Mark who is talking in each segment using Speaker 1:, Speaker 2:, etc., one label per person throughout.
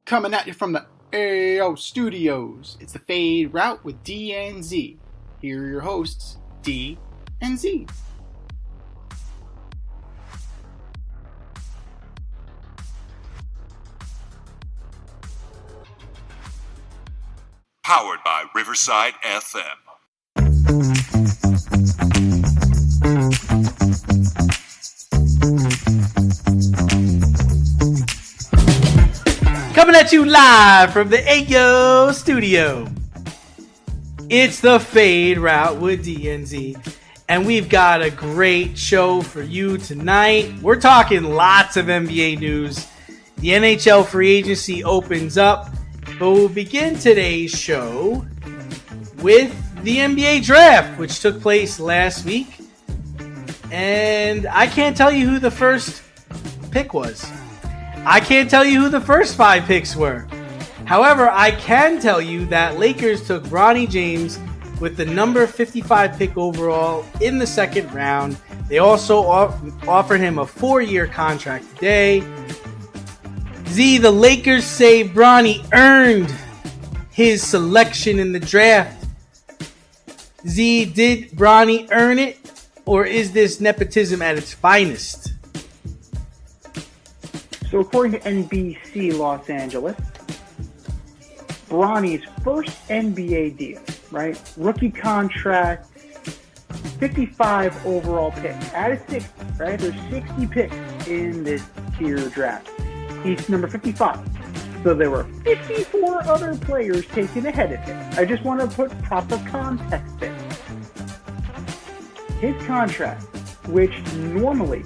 Speaker 1: Coming at you from the AO Studios. It's the Fade Route with D and Z. Here are your hosts, D and Z.
Speaker 2: Powered by Riverside FM.
Speaker 3: Coming at you live from the AO Studio. It's the Fade Route with DNZ. And we've got a great show for you tonight. We're talking lots of NBA news. The NHL free agency opens up. But we'll begin today's show with the NBA draft, which took place last week. And I can't tell you who the first pick was. I can't tell you who the first 5 picks were. However, I can tell you that Lakers took Bronny James with the number 55 pick overall in the second round. They also offered him a 4-year contract today. Z, the Lakers say Bronny earned his selection in the draft. Z, did Bronny earn it, or is this nepotism at its finest?
Speaker 4: So according to NBC Los Angeles, Bronny's first NBA deal, right? Rookie contract, 55 overall pick. Out of 60, right? There's 60 picks in this tier draft. He's number 55. So there were 54 other players taken ahead of him. I just want to put proper context in. His contract, which normally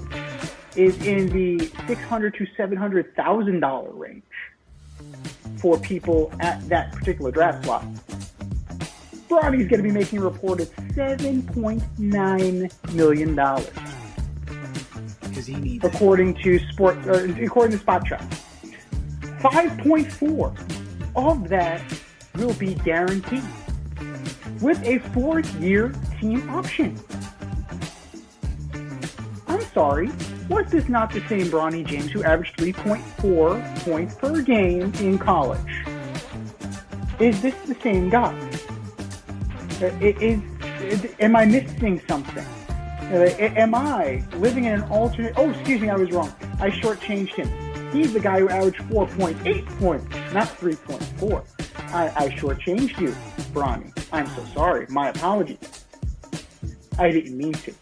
Speaker 4: is in the $600,000 to $700,000 range for people at that particular draft slot, Bronny's going to be making a reported $7.9 million.
Speaker 3: Because he needs
Speaker 4: according to Spot Track. 5.4 of that will be guaranteed with a 4-year team option. I'm sorry, was this not the same Bronny James who averaged 3.4 points per game in college? Is this the same guy? Am I missing something? Am I living in an alternate... Oh, excuse me, I was wrong. I shortchanged him. He's the guy who averaged 4.8 points, not 3.4. I shortchanged you, Bronny. I'm so sorry. My apologies. I didn't mean to.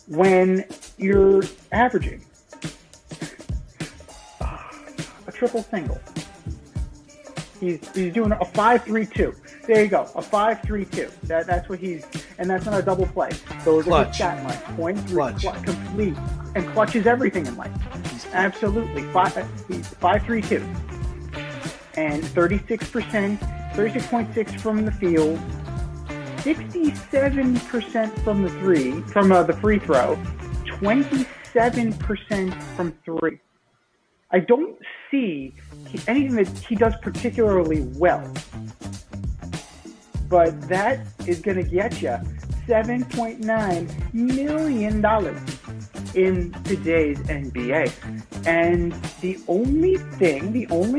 Speaker 4: When you're averaging a triple single, he's doing a 5.32. There you go, a 5.32. That's what he's, and that's not a double play. Those are his stat lines. Point, complete, and clutch is everything in life. Absolutely, 5.32, and 36.6 from the field, 67% from the free throw, 27% from three. I don't see anything that he does particularly well. But that is going to get you $7.9 million in today's NBA. And the only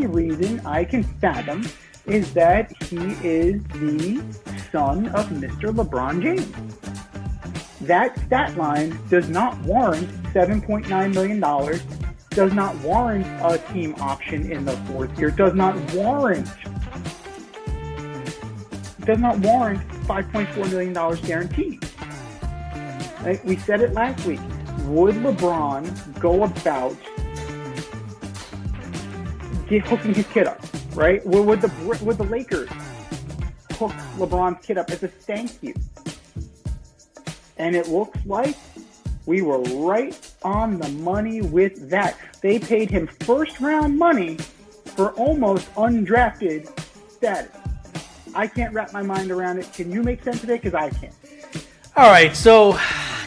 Speaker 4: reason I can fathom is that he is the son of Mr. LeBron James. That stat line does not warrant $7.9 million, does not warrant a team option in the 4th year, does not warrant $5.4 million guaranteed. Right? We said it last week. Would LeBron go about hooking his kid up? Right? Would the Lakers hook LeBron's kid up as a thank you? And it looks like we were right on the money with that. They paid him first-round money for almost undrafted status. I can't wrap my mind around it. Can you make sense of it? Because I can't.
Speaker 3: All right, so,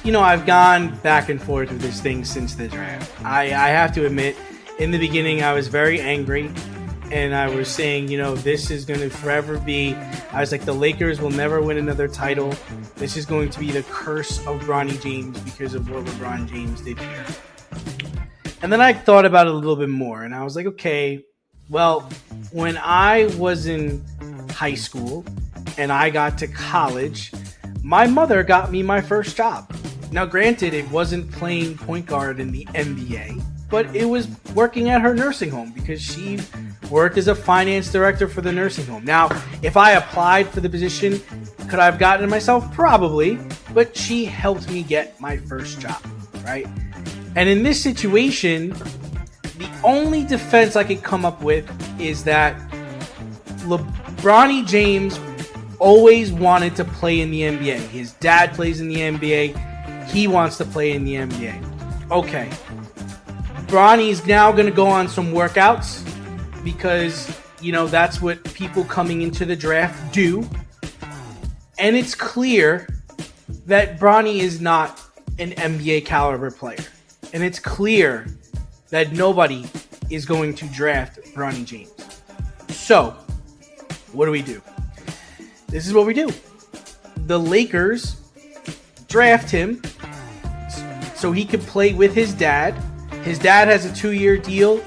Speaker 3: I've gone back and forth with this thing since the draft. I have to admit, in the beginning, I was very angry. And I was saying, this is going to forever be... I was like, the Lakers will never win another title. This is going to be the curse of Bronny James because of what LeBron James did here. And then I thought about it a little bit more, and I was like, okay, well, when I was in high school and I got to college, my mother got me my first job. Now, granted, it wasn't playing point guard in the NBA, but it was working at her nursing home because she worked as a finance director for the nursing home. Now, if I applied for the position, could I have gotten it myself? Probably, but she helped me get my first job, right? And in this situation, the only defense I could come up with is that Bronny James always wanted to play in the NBA. His dad plays in the NBA. He wants to play in the NBA. Okay. Bronny's now going to go on some workouts because, that's what people coming into the draft do. And it's clear that Bronny is not an NBA caliber player. And it's clear that nobody is going to draft Bronny James. So, what do? This is what we do. The Lakers draft him so he could play with his dad. His dad has a 2-year deal.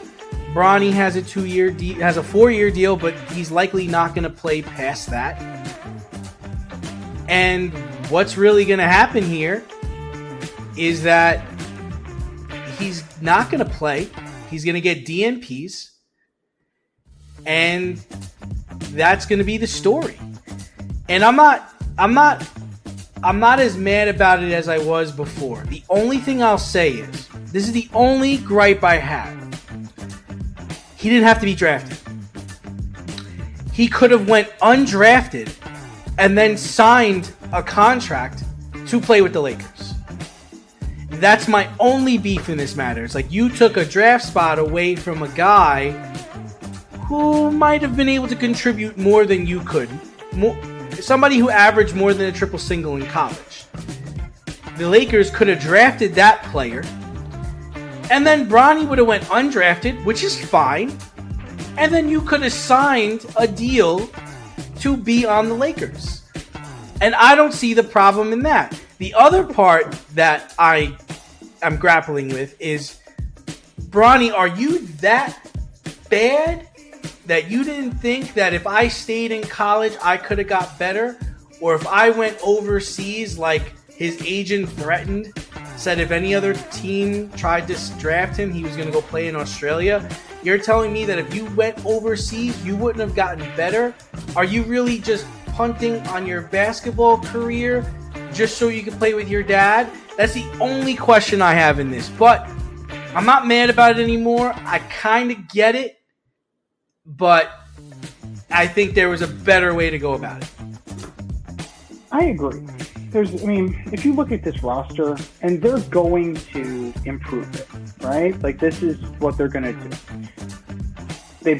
Speaker 3: Bronny has a 4-year deal, but he's likely not going to play past that. And what's really going to happen here is that he's not going to play. He's going to get DNPs. And that's going to be the story. And I'm not as mad about it as I was before. The only thing I'll say is, this is the only gripe I have. He didn't have to be drafted. He could have went undrafted and then signed a contract to play with the Lakers. That's my only beef in this matter. It's like you took a draft spot away from a guy who might have been able to contribute more than you could. Somebody who averaged more than a triple single in college. The Lakers could have drafted that player, and then Bronny would have went undrafted, which is fine, and then you could have signed a deal to be on the Lakers. And I don't see the problem in that. The other part that I am grappling with is, Bronny, are you that bad that you didn't think that if I stayed in college, I could have got better? Or if I went overseas like his agent threatened, said if any other team tried to draft him, he was going to go play in Australia? You're telling me that if you went overseas, you wouldn't have gotten better? Are you really just punting on your basketball career just so you can play with your dad? That's the only question I have in this. But I'm not mad about it anymore. I kind of get it. But I think there was a better way to go about it.
Speaker 4: I agree. If you look at this roster, and they're going to improve it, right? Like, this is what they're going to do. They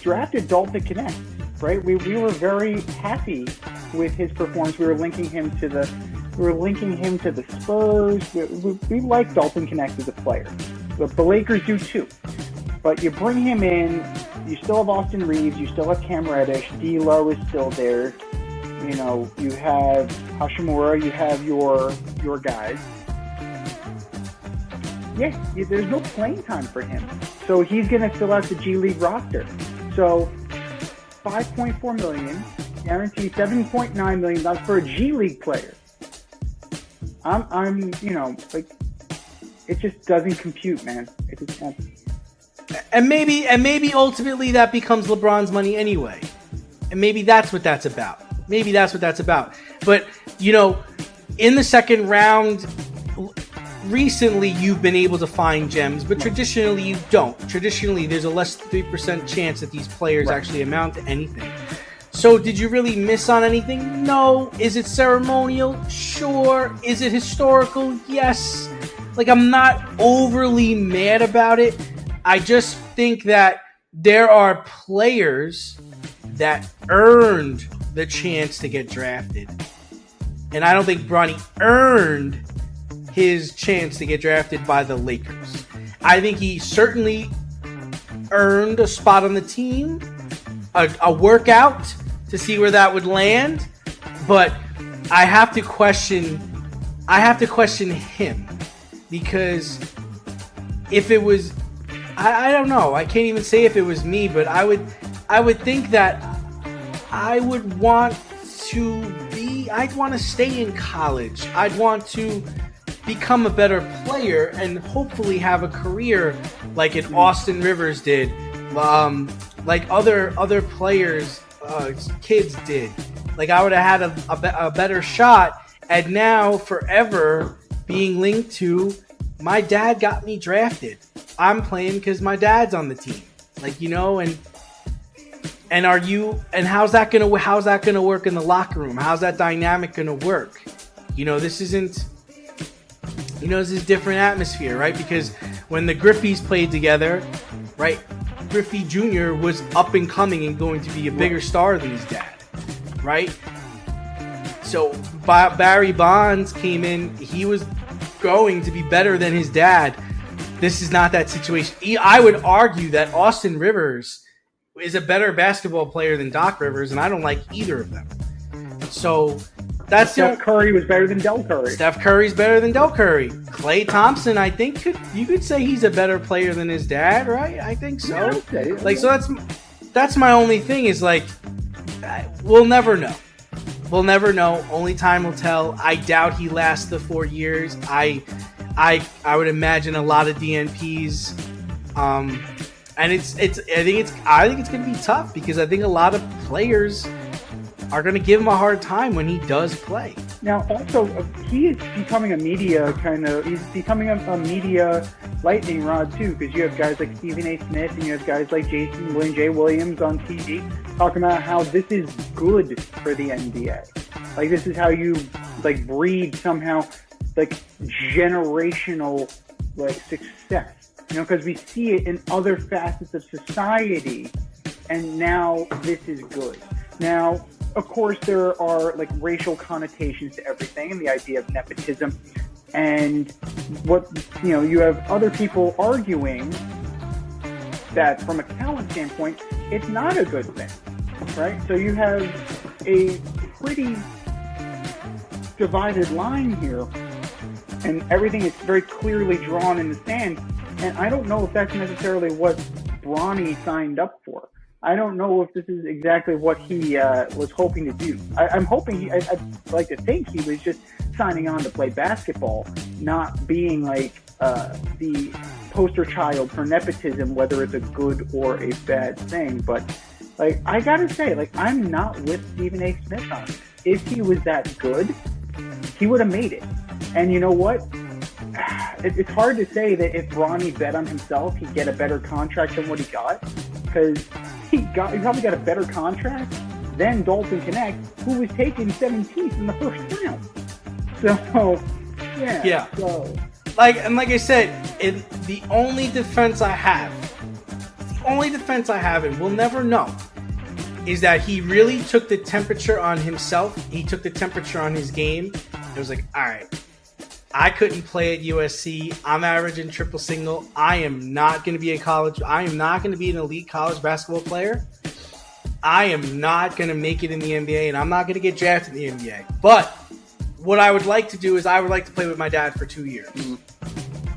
Speaker 4: drafted Dalton Connect, right? We were very happy with his performance. We were linking him to the Spurs. We like Dalton Connect as a player. The Lakers do too. But you bring him in, you still have Austin Reeves, you still have Cam Reddish, D'Lo is still there. You have Hashimura, you have your guys. Yeah, there's no playing time for him. So he's going to fill out the G League roster. So $5.4 million, guaranteed $7.9 million. That's for a G League player. It just doesn't compute, man. It just doesn't.
Speaker 3: And maybe ultimately that becomes LeBron's money anyway. And maybe that's what that's about. But, in the second round, recently you've been able to find gems, but traditionally you don't. Traditionally, there's a less than 3% chance that these players actually amount to anything. So did you really miss on anything? No. Is it ceremonial? Sure. Is it historical? Yes. I'm not overly mad about it. I just think that there are players that earned the chance to get drafted. And I don't think Bronny earned his chance to get drafted by the Lakers. I think he certainly earned a spot on the team, a workout to see where that would land. But I have to question him, because if it was, I don't know. I can't even say if it was me, but I would think that I'd want to stay in college. I'd want to become a better player and hopefully have a career like an Austin Rivers did, like other players, kids did. Like I would have had a better shot. And now forever being linked to my dad got me drafted. I'm playing because my dad's on the team. Like, you know, and how's that gonna work in the locker room? How's that dynamic gonna work? You know, this is different atmosphere, right? Because when the Griffeys played together, right, Griffey Jr. was up and coming and going to be a bigger star than his dad, right? So Barry Bonds came in, he was going to be better than his dad. This is not that situation. I would argue that Austin Rivers is a better basketball player than Doc Rivers, and I don't like either of them. So that's
Speaker 4: Steph Curry was better than Del Curry.
Speaker 3: Steph Curry's better than Del Curry. Klay Thompson, I think you could say he's a better player than his dad, right? I think so.
Speaker 4: Yeah, I'd say it.
Speaker 3: Like, so that's my only thing is like, we'll never know. We'll never know. Only time will tell. I doubt he lasts the 4 years. I would imagine a lot of DNPs. And I think it's going to be tough because I think a lot of players are going to give him a hard time when he does play.
Speaker 4: Now, also, he is becoming a media he's becoming a media lightning rod, too, because you have guys like Stephen A. Smith and you have guys like William J. Williams on TV talking about how this is good for the NBA. Like, this is how you, like, breed somehow, like, generational, like, success. You know, because we see it in other facets of society, and now this is good. Now, of course, there are like racial connotations to everything and the idea of nepotism. And you have other people arguing that from a talent standpoint, it's not a good thing, right? So you have a pretty divided line here, and everything is very clearly drawn in the sand. And I don't know if that's necessarily what Bronny signed up for. I don't know if this is exactly what he was hoping to do. I'm hoping I'd like to think he was just signing on to play basketball, not being like the poster child for nepotism, whether it's a good or a bad thing. But like, I gotta say, like, I'm not with Stephen A. Smith on it. If he was that good, he would have made it. And you know what? It's hard to say that if Bronny bet on himself, he'd get a better contract than what he got, because he probably got a better contract than Dalton Knecht, who was taken 17th in the first round. So, yeah. So,
Speaker 3: like I said, the only defense I have, and we'll never know, is that he really took the temperature on himself. He took the temperature on his game. It was like, all right, I couldn't play at USC. I'm averaging triple single. I am not going to be I am not going to be an elite college basketball player. I am not going to make it in the NBA, and I'm not going to get drafted in the NBA. But what I would like to do is I would like to play with my dad for 2 years. Mm-hmm.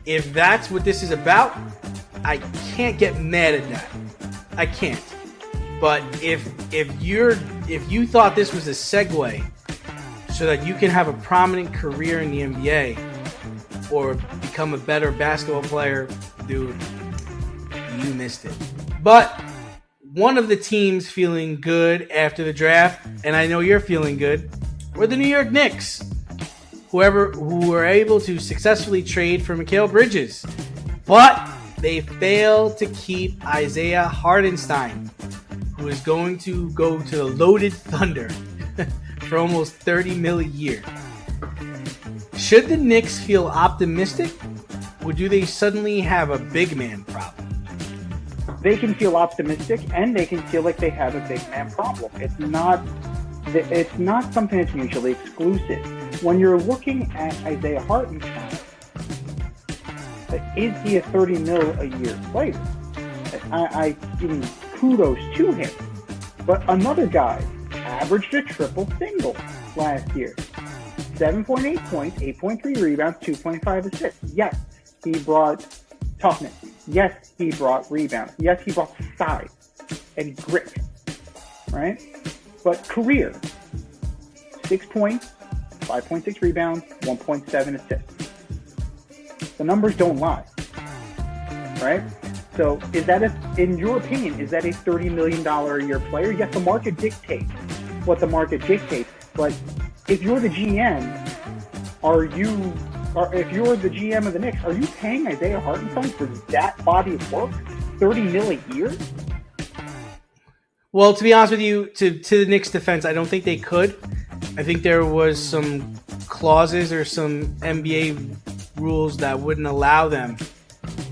Speaker 3: If that's what this is about, I can't get mad at that. I can't. But if you thought this was a segue so that you can have a prominent career in the NBA or become a better basketball player, dude, you missed it. But one of the teams feeling good after the draft, and I know you're feeling good, were the New York Knicks, who were able to successfully trade for Mikal Bridges. But they failed to keep Isaiah Hartenstein, who is going to go to the loaded Thunder for almost $30 million a year. Should the Knicks feel optimistic, or do they suddenly have a big man problem?
Speaker 4: They can feel optimistic, and they can feel like they have a big man problem. It's not something that's mutually exclusive. When you're looking at Isaiah Hartenstein, is he a $30 million a year player? I give him kudos to him. But another guy averaged a triple single last year. 7.8 points, 8.3 rebounds, 2.5 assists. Yes, he brought toughness. Yes, he brought rebounds. Yes, he brought size and grit, right? But career, 6 points, 5.6 rebounds, 1.7 assists. The numbers don't lie, right? So is that, in your opinion, is that a $30 million a year player? Yes, the market dictates what the market dictates. But if you're the GM, if you're the GM of the Knicks, are you paying Isaiah Hartenstein for that body of work? $30 million a year?
Speaker 3: Well, to be honest with you, to the Knicks' defense, I don't think they could. I think there was some clauses or some NBA rules that wouldn't allow them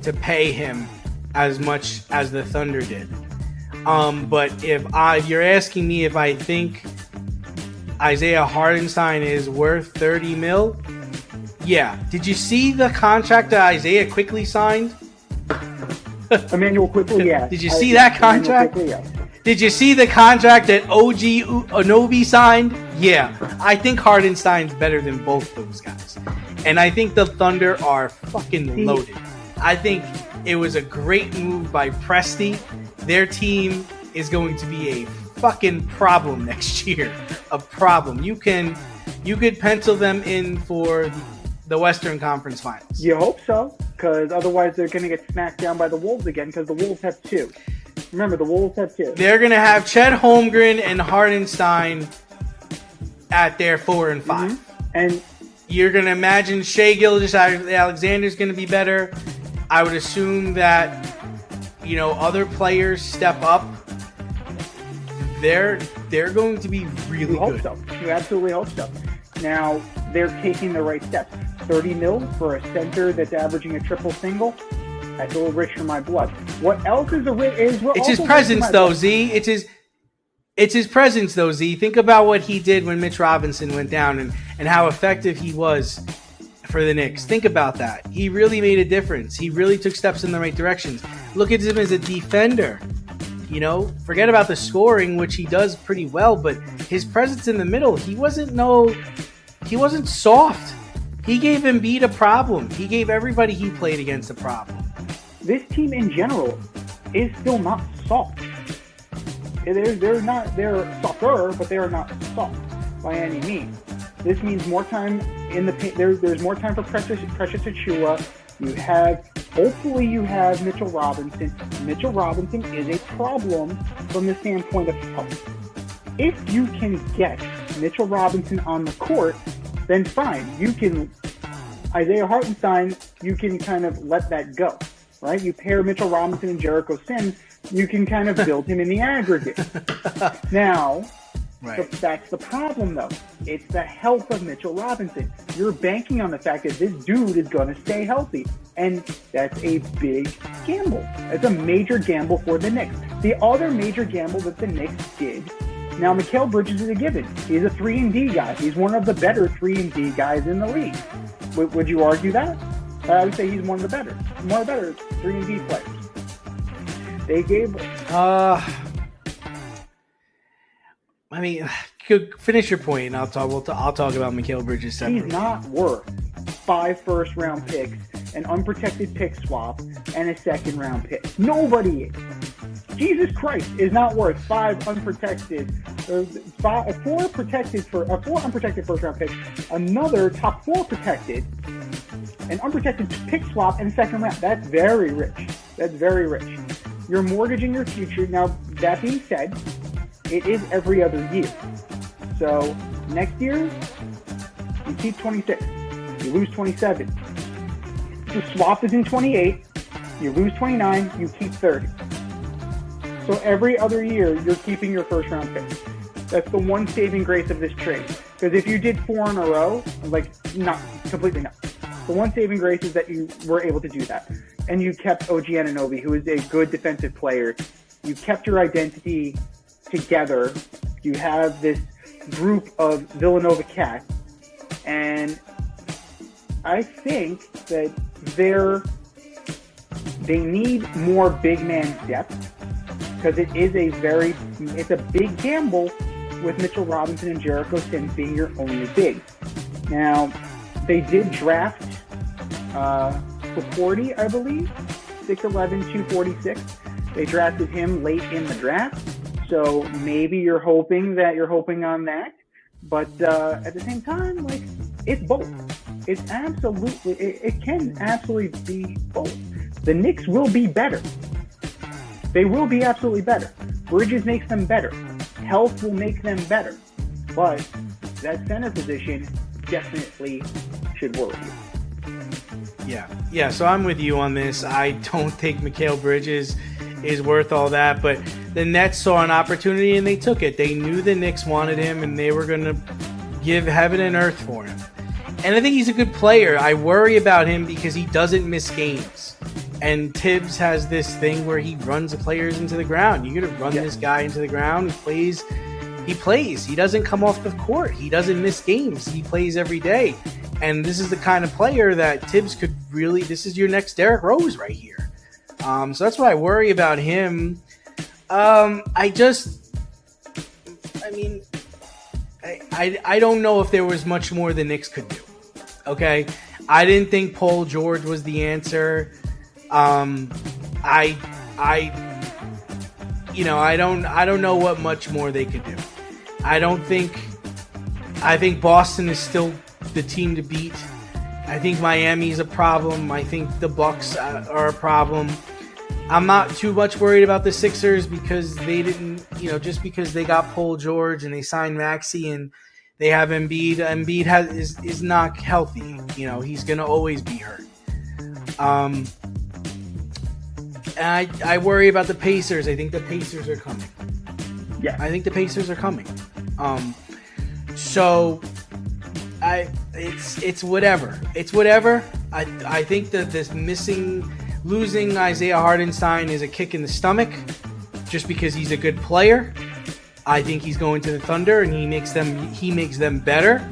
Speaker 3: to pay him as much as the Thunder did. But if you're asking me if I think Isaiah Hartenstein is worth $30 million, yeah. Did you see the contract that Isaiah quickly signed?
Speaker 4: Emmanuel Quickly, yeah.
Speaker 3: Did you see that contract?
Speaker 4: Quickly, yeah.
Speaker 3: Did you see the contract that OG Anunoby signed? Yeah. I think Hardenstein's better than both those guys. And I think the Thunder are fucking loaded. I think it was a great move by Presti. Their team is going to be a fucking problem next year. A problem. You could pencil them in for the Western Conference Finals.
Speaker 4: You hope so, because otherwise they're going to get smacked down by the Wolves again, because the Wolves have 2. Remember, the Wolves have 2.
Speaker 3: They're going to have Chet Holmgren and Hardenstein at their 4 and 5.
Speaker 4: Mm-hmm. And
Speaker 3: you're going to imagine Shai Gilgeous-Alexander's going to be better. I would assume that, other players step up. They're going to be really good.
Speaker 4: You hope so. You absolutely hope so. Now, they're taking the right steps. $30 million for a center that's averaging a triple single. That's a little rich for my blood. What else is
Speaker 3: It's his presence, though, Z. It's his presence, though, Z. Think about what he did when Mitch Robinson went down and how effective he was for the Knicks. Think about that. He really made a difference. He really took steps in the right directions. Look at him as a defender. Forget about the scoring, which he does pretty well, but his presence in the middle, he wasn't soft. He gave Embiid a problem. He gave everybody he played against a problem.
Speaker 4: This team in general is still not soft. They're softer, but they are not soft by any means. This means more time in the paint. There's more time for Precious Achiuwa. Hopefully you have Mitchell Robinson. Mitchell Robinson is a problem from the standpoint of health. If you can get Mitchell Robinson on the court, then fine. Isaiah Hartenstein, you can kind of let that go, right? You pair Mitchell Robinson and Jericho Sims, you can kind of build him in the aggregate. Now, right. That's the problem, though. It's the health of Mitchell Robinson. You're banking on the fact that this dude is going to stay healthy, and that's a big gamble. That's a major gamble for the Knicks. The other major gamble that the Knicks did, now Mikal Bridges is a given. He's a 3-and-D guy. He's one of the better 3-and-D guys in the league. Would you argue that? I would say he's one of the better 3-and-D players. They gave...
Speaker 3: finish your point, and I'll talk about Mikal Bridges separately.
Speaker 4: He's not worth 5 first-round picks, an unprotected pick swap, and a second-round pick. Nobody is. Jesus Christ is not worth 4 unprotected first-round picks, another top 4 protected, an unprotected pick swap, and a second round. That's very rich. You're mortgaging your future. Now, that being said, it is every other year. So next year, you keep 26. You lose 27. The swap is in 28. You lose 29. You keep 30. So every other year, you're keeping your first-round pick. That's the one saving grace of this trade. Because if you did 4 in a row, not completely not. The one saving grace is that you were able to do that. And you kept OG Anunoby, who is a good defensive player. You kept your identity together. You have this group of Villanova cats. And I think that they need more big man depth. Because it's a big gamble with Mitchell Robinson and Jericho Sims being your only big. Now, they did draft for 40, I believe. 6'11", 246. They drafted him late in the draft. So maybe you're hoping on that. But at the same time, like, it's both. It's absolutely, it can absolutely be both. The Knicks will be better. They will be absolutely better. Bridges makes them better. Health will make them better. But that center position definitely should worry you.
Speaker 3: Yeah. So I'm with you on this. I don't think Mikal Bridges is worth all that, but the Nets saw an opportunity and they took it. They knew the Knicks wanted him and they were going to give heaven and earth for him. And I think he's a good player. I worry about him because he doesn't miss games. And Tibbs has this thing where he runs the players into the ground. You're going to run this guy into the ground. He plays. He doesn't come off the court. He doesn't miss games. He plays every day. And this is the kind of player that Tibbs could really, this is your next Derrick Rose right here. So that's why I worry about him. I don't know if there was much more the Knicks could do. Okay. I didn't think Paul George was the answer. I don't know what much more they could do. I think Boston is still the team to beat. I think Miami's a problem. I think the Bucks are a problem. I'm not too much worried about the Sixers because they didn't, just because they got Paul George and they signed Maxey and they have Embiid. Embiid is not healthy. He's going to always be hurt. And I worry about the Pacers. I think the Pacers are coming.
Speaker 4: Yeah.
Speaker 3: I think the Pacers are coming. So it's whatever. It's whatever. I think that losing Isaiah Hartenstein is a kick in the stomach just because he's a good player. I think he's going to the Thunder and he makes them better.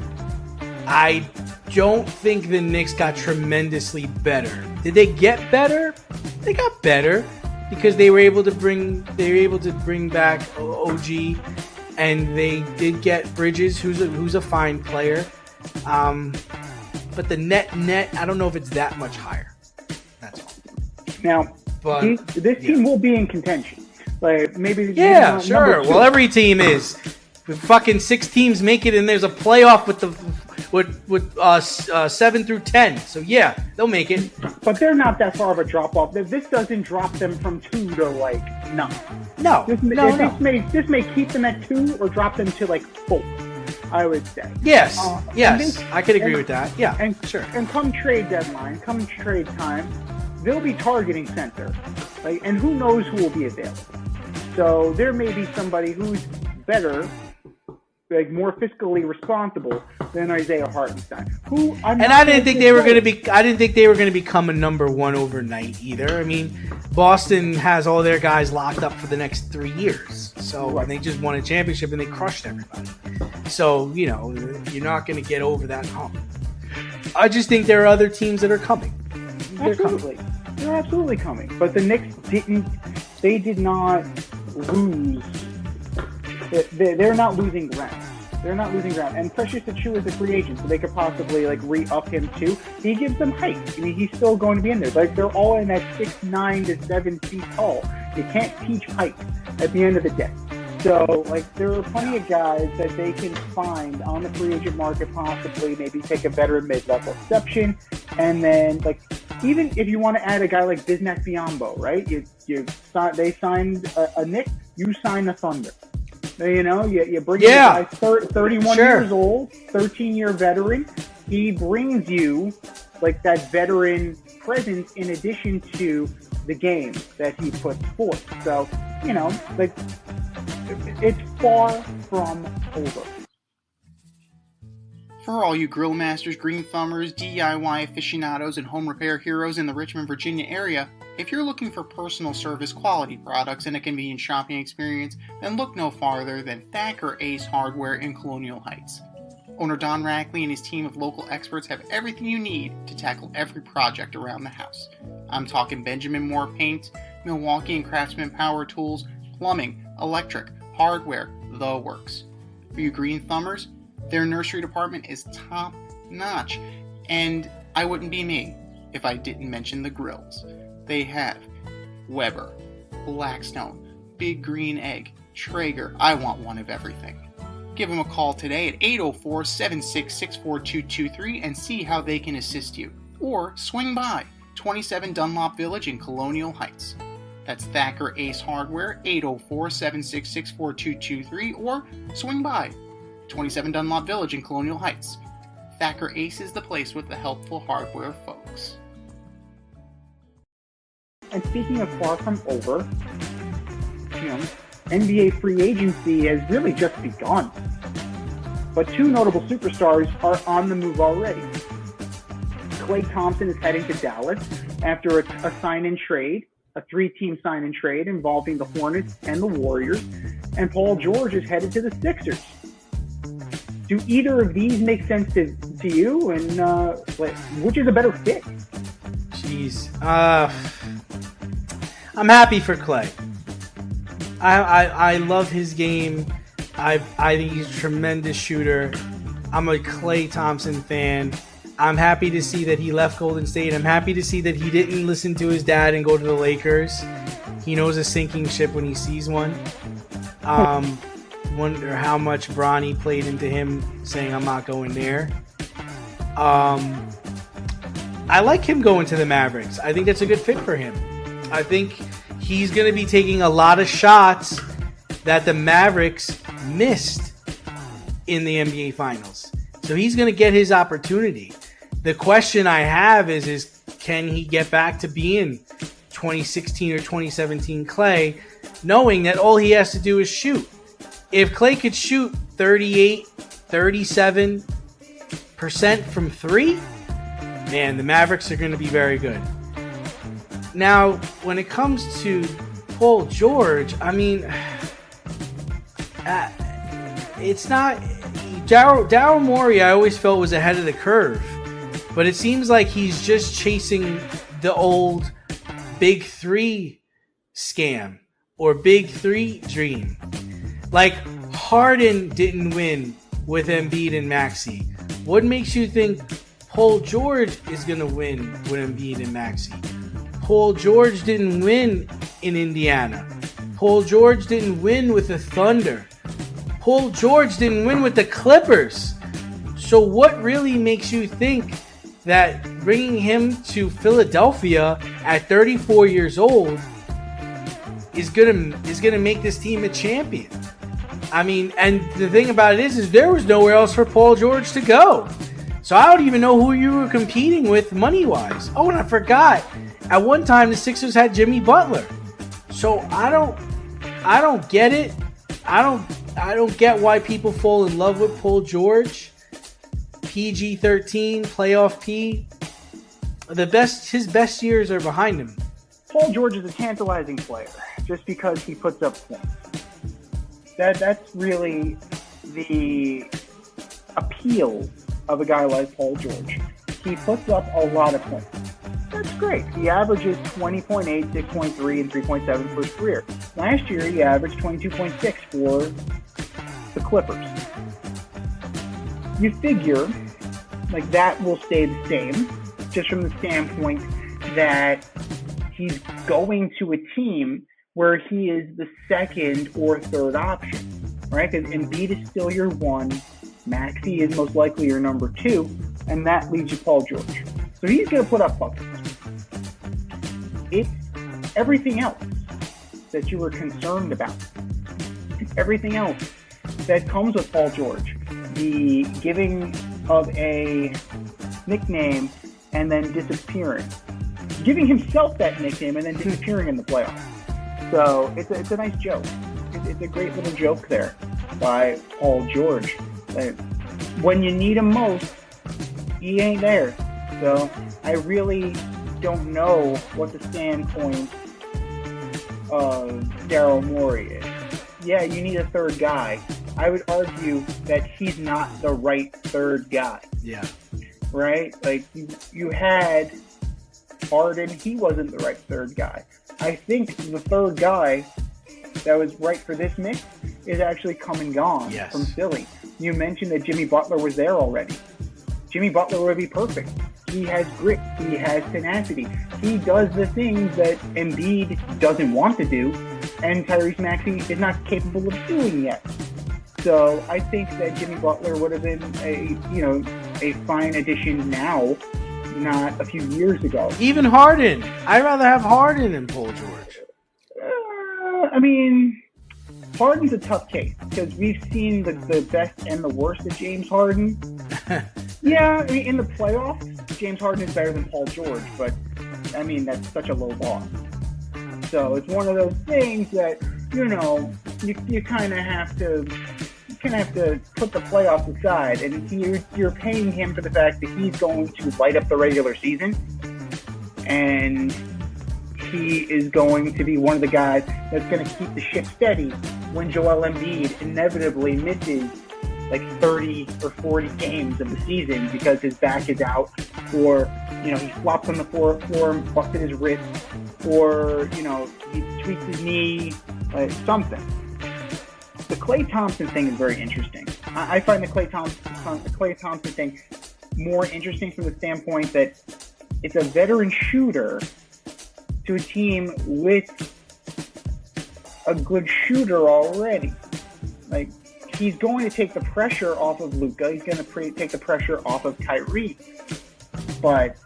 Speaker 3: I don't think the Knicks got tremendously better. Did they get better? They got better because they were able to bring back OG, and they did get Bridges, who's a fine player. But the net, I don't know if it's that much higher. That's all.
Speaker 4: Now, this team will be in contention. Like maybe.
Speaker 3: Yeah, sure. Well, every team is. If fucking 6 teams make it, and there's a playoff with 7 through 10. So yeah, they'll make it.
Speaker 4: But they're not that far of a drop off. This doesn't drop them from 2 to 9.
Speaker 3: No.
Speaker 4: This may keep them at 2 or drop them to 4. I would say.
Speaker 3: Yes. I could agree with that. Yeah.
Speaker 4: And
Speaker 3: sure.
Speaker 4: And come trade deadline, come trade time, they'll be targeting center, right? And who knows who will be available. So there may be somebody who's better, more fiscally responsible than Isaiah Hartenstein.
Speaker 3: I didn't think they were going to become a number 1 overnight either. I mean, Boston has all their guys locked up for the next 3 years. So and they just won a championship and they crushed everybody. So you're not going to get over that hump. I just think there are other teams that are coming.
Speaker 4: They're absolutely coming. But the Knicks did not lose. They're not losing ground. And Precious Achiuwa is a free agent, so they could possibly re-up him too. He gives them height. I mean, he's still going to be in there. They're all in that 6'9" to 7 feet tall. You can't teach height at the end of the day. So there are plenty of guys that they can find on the free agent market, possibly maybe take a veteran mid-level exception, and then even if you want to add a guy like Bismack Biyombo, right? They signed a Knicks, you sign the Thunder. You bring in a guy 31 years old, 13-year veteran. He brings you that veteran presence in addition to the game that he puts forth. So, it's far from over.
Speaker 1: For all you grill masters, green thumbers, DIY aficionados, and home repair heroes in the Richmond, Virginia area, if you're looking for personal service quality products and a convenient shopping experience, then look no farther than Thacker Ace Hardware in Colonial Heights. Owner Don Rackley and his team of local experts have everything you need to tackle every project around the house. I'm talking Benjamin Moore paint, Milwaukee and Craftsman power tools, plumbing, electric, hardware, the works. For you green thumbers, their nursery department is top notch, and I wouldn't be me if I didn't mention the grills. They have Weber, Blackstone, Big Green Egg, Traeger. I want one of everything. Give them a call today at 804-766-4223 and see how they can assist you. Or swing by 27 Dunlop Village in Colonial Heights. That's Thacker Ace Hardware, 804-766-4223, or swing by 27 Dunlop Village in Colonial Heights. Thacker Ace is the place with the helpful hardware folks.
Speaker 4: And speaking of far from over, NBA free agency has really just begun. But two notable superstars are on the move already. Klay Thompson is heading to Dallas after a sign-in trade, a three-team sign-in trade involving the Hornets and the Warriors, and Paul George is headed to the Sixers. Do either of these make sense to you, and which is a better fit?
Speaker 3: Jeez. I'm happy for Klay. I love his game. I think he's a tremendous shooter. I'm a Klay Thompson fan. I'm happy to see that he left Golden State. I'm happy to see that he didn't listen to his dad and go to the Lakers. He knows a sinking ship when he sees one. Wonder how much Bronny played into him saying, I'm not going there. I like him going to the Mavericks. I think that's a good fit for him. I think he's going to be taking a lot of shots that the Mavericks missed in the NBA Finals. So he's going to get his opportunity. The question I have is can he get back to being 2016 or 2017 Klay, knowing that all he has to do is shoot? If Klay could shoot 38, 37% from three, man, the Mavericks are going to be very good. Now, when it comes to Paul George, I mean, it's not... Daryl Morey, I always felt, was ahead of the curve. But it seems like he's just chasing the old Big Three scam or Big Three dream. Like, Harden didn't win with Embiid and Maxey. What makes you think Paul George is going to win with Embiid and Maxey? Paul George didn't win in Indiana. Paul George didn't win with the Thunder. Paul George didn't win with the Clippers. So what really makes you think that bringing him to Philadelphia at 34 years old is gonna make this team a champion? I mean, and the thing about it is there was nowhere else for Paul George to go. So I don't even know who you were competing with money-wise. Oh, and I forgot. At one time, the Sixers had Jimmy Butler. So I don't get it. I don't get why people fall in love with Paul George. PG-13, playoff P. His best years are behind him.
Speaker 4: Paul George is a tantalizing player just because he puts up points. That's really the appeal of a guy like Paul George. He puts up a lot of points. That's great. He averages 20.8, 6.3, and 3.7 for his career. Last year, he averaged 22.6 for the Clippers. You figure like that will stay the same, just from the standpoint that he's going to a team where he is the second or third option, right? Because Embiid is still your one, Maxey is most likely your number two, and that leaves you Paul George. So he's going to put up buckets. It's everything else that you were concerned about. It's everything else that comes with Paul George. The giving of a nickname and then disappearing. Giving himself that nickname and then disappearing in the playoffs. So it's a nice joke. It's a great little joke there by Paul George. When you need him most, he ain't there. So I really don't know what the standpoint of Daryl Morey is. Yeah, you need a third guy. I would argue that he's not the right third guy.
Speaker 3: Yeah.
Speaker 4: Right? Like, you had Harden, he wasn't the right third guy. I think the third guy that was right for this mix is actually come and gone from Philly. You mentioned that Jimmy Butler was there already. Jimmy Butler would be perfect. He has grit. He has tenacity. He does the things that Embiid doesn't want to do, and Tyrese Maxey is not capable of doing yet. So I think that Jimmy Butler would have been a fine addition now, not a few years ago.
Speaker 3: Even Harden. I'd rather have Harden than Paul George.
Speaker 4: I mean, Harden's a tough case because we've seen the best and the worst of James Harden. Yeah, I mean, in the playoffs, James Harden is better than Paul George, but I mean, that's such a low bar. So it's one of those things that, you kind of have to put the playoffs aside, and you're paying him for the fact that he's going to light up the regular season, and he is going to be one of the guys that's going to keep the ship steady when Joel Embiid inevitably misses like 30 or 40 games of the season because his back is out, or he flops on the floor and busted his wrist, or he tweaks his knee, something. The Klay Thompson thing is very interesting. I find the Klay Thompson thing more interesting from the standpoint that it's a veteran shooter to a team with a good shooter already. Like, he's going to take the pressure off of Luka. He's going to take the pressure off of Kyrie. But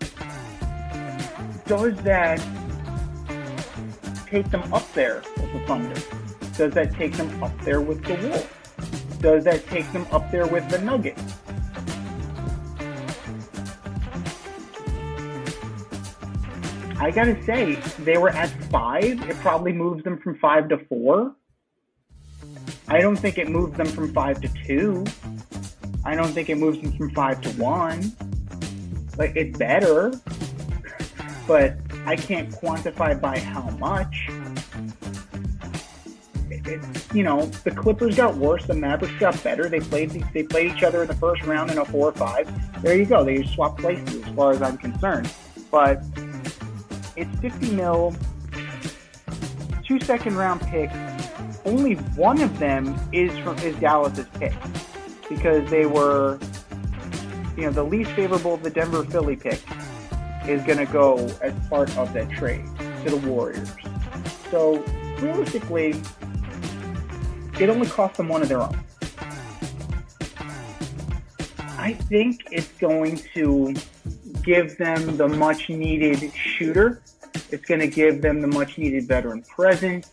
Speaker 4: does that take them up there with the Thunder? Does that take them up there with the Wolves? Does that take them up there with the Nuggets? I gotta say, they were at 5. It probably moves them from 5 to 4. I don't think it moves them from 5 to 2. I don't think it moves them from 5 to 1. Like, it's better, but I can't quantify by how much. The Clippers got worse. The Mavericks got better. They played each other in the first round in a 4-5. There you go. They swapped places as far as I'm concerned. But it's $50 million, 2 second-round picks. Only one of them is Dallas's pick because they were, the least favorable of the Denver Philly pick is going to go as part of that trade to the Warriors. So realistically, it only cost them one of their own. I think it's going to give them the much-needed shooter. It's going to give them the much-needed veteran presence.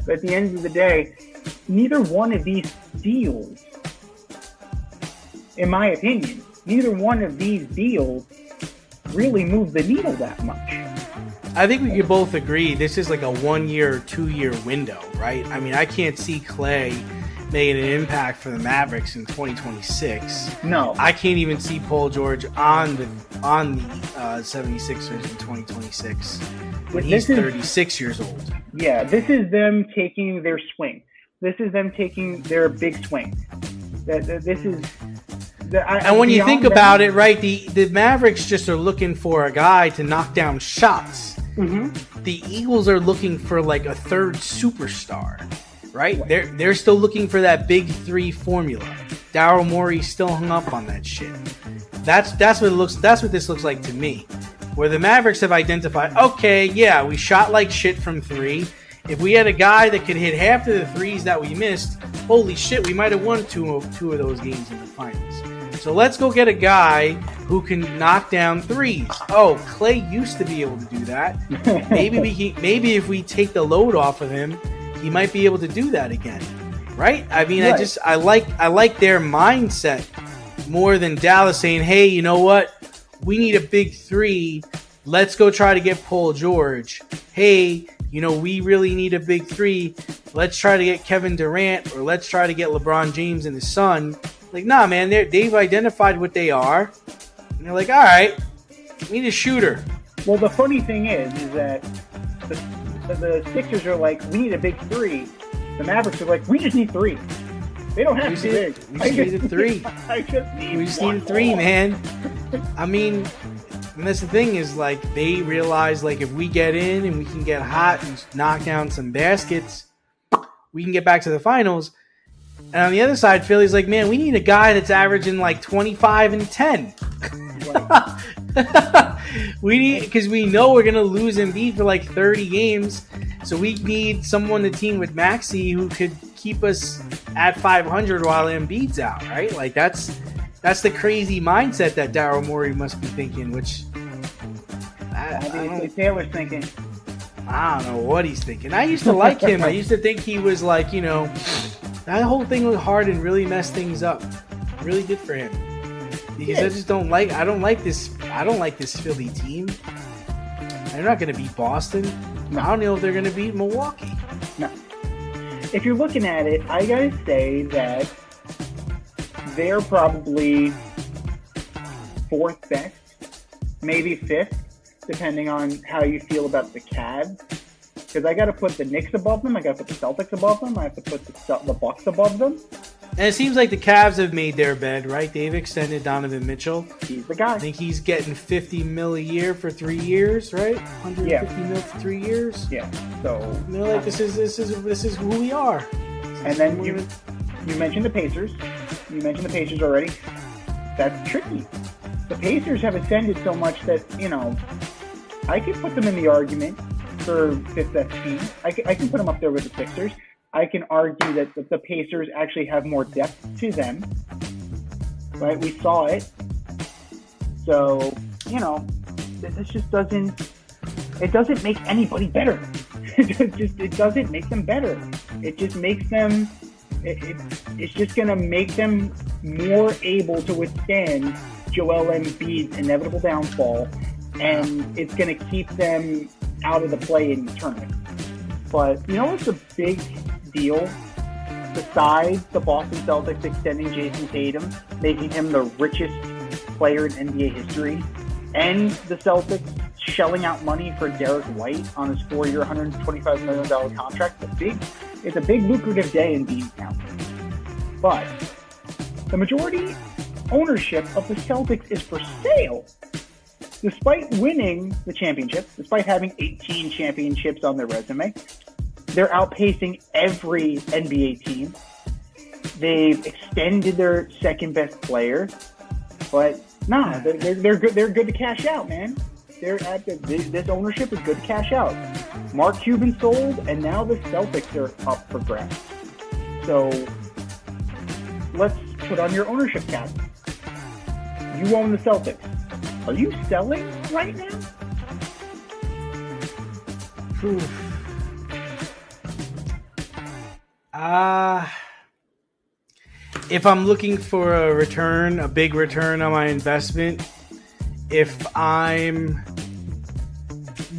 Speaker 4: But at the end of the day, neither one of these deals, in my opinion, really move the needle that much.
Speaker 3: I think we could both agree this is like a 1 year or 2 year window, right? I mean, I can't see Klay making an impact for the Mavericks in 2026.
Speaker 4: No.
Speaker 3: I can't even see Paul George on the 76ers in 2026 when he's 36 years old.
Speaker 4: Yeah, this is them taking their swing. This is them taking their big swing.
Speaker 3: And when you think about it, right, the Mavericks just are looking for a guy to knock down shots. Mm-hmm. The Eagles are looking for like a third superstar, right? They're still looking for that big 3 formula. Daryl Morey's still hung up on that shit. That's what it looks. That's what this looks like to me. Where the Mavericks have identified, okay, yeah, we shot like shit from 3. If we had a guy that could hit half of the threes that we missed, holy shit, we might have won two of those games in the finals. So let's go get a guy who can knock down threes. Oh, Klay used to be able to do that. Maybe if we take the load off of him, he might be able to do that again. Right? I mean, right. I like their mindset more than Dallas saying, "Hey, you know what? We need a big 3. Let's go try to get Paul George. Hey, we really need a big 3. Let's try to get Kevin Durant, or let's try to get LeBron James and his son." Like, nah, man, they've identified what they are. And they're like, all right, we need a shooter.
Speaker 4: Well, the funny thing is that the Sixers are like, we need a big 3. The Mavericks are like, we just need 3. They don't have to be big.
Speaker 3: We just need a 3. We just need a 3, man. I mean, and that's the thing is, like, they realize, like, if we get in and we can get hot and knock down some baskets, we can get back to the finals. And on the other side, Philly's like, man, we need a guy that's averaging like 25 and 10. We need, because we know we're gonna lose Embiid for like 30 games, so we need someone to team with Maxey who could keep us at 500 while Embiid's out, right? Like that's the crazy mindset that Daryl Morey must be thinking, which
Speaker 4: Taylor's thinking.
Speaker 3: I don't know what he's thinking. I used to like him. I used to think he was like, that whole thing with Harden really messed things up. Really did for him. Because I just don't like this Philly team. They're not going to beat Boston.
Speaker 4: No.
Speaker 3: I don't know if they're going to beat Milwaukee.
Speaker 4: No. If you're looking at it, I gotta say that they're probably fourth best, maybe fifth, depending on how you feel about the Cavs. Because I got to put the Knicks above them. I got to put the Celtics above them. I have to put the Bucks above them.
Speaker 3: And it seems like the Cavs have made their bed, right? They've extended Donovan Mitchell.
Speaker 4: He's the guy.
Speaker 3: I think he's getting $50 million a year for 3 years, right? $150 million for 3 years.
Speaker 4: Yeah. So
Speaker 3: they're like, this is who we are.
Speaker 4: And then you mentioned the Pacers. You mentioned the Pacers already. That's tricky. The Pacers have ascended so much that I could put them in the argument for fifth best team. I can put them up there with the Sixers. I can argue that the Pacers actually have more depth to them. Right? We saw it. So, this just doesn't make anybody better. It doesn't make them better. It just makes them, it's just going to make them more able to withstand Joel Embiid's inevitable downfall, and it's going to keep them out of the play-in tournament. But what's a big deal besides the Boston Celtics extending Jason Tatum, making him the richest player in NBA history, and the Celtics shelling out money for Derek White on his 4-year, $125 million contract? It's a big lucrative day in Bean County. But the majority ownership of the Celtics is for sale. Despite winning the championship, despite having 18 championships on their resume, they're outpacing every NBA team. They've extended their second best player, but they're good. They're good to cash out, man. This ownership is good to cash out. Mark Cuban sold, and now the Celtics are up for grabs. So let's put on your ownership cap. You own the Celtics. Are you selling right now?
Speaker 3: If I'm looking for a big return on my investment, if I'm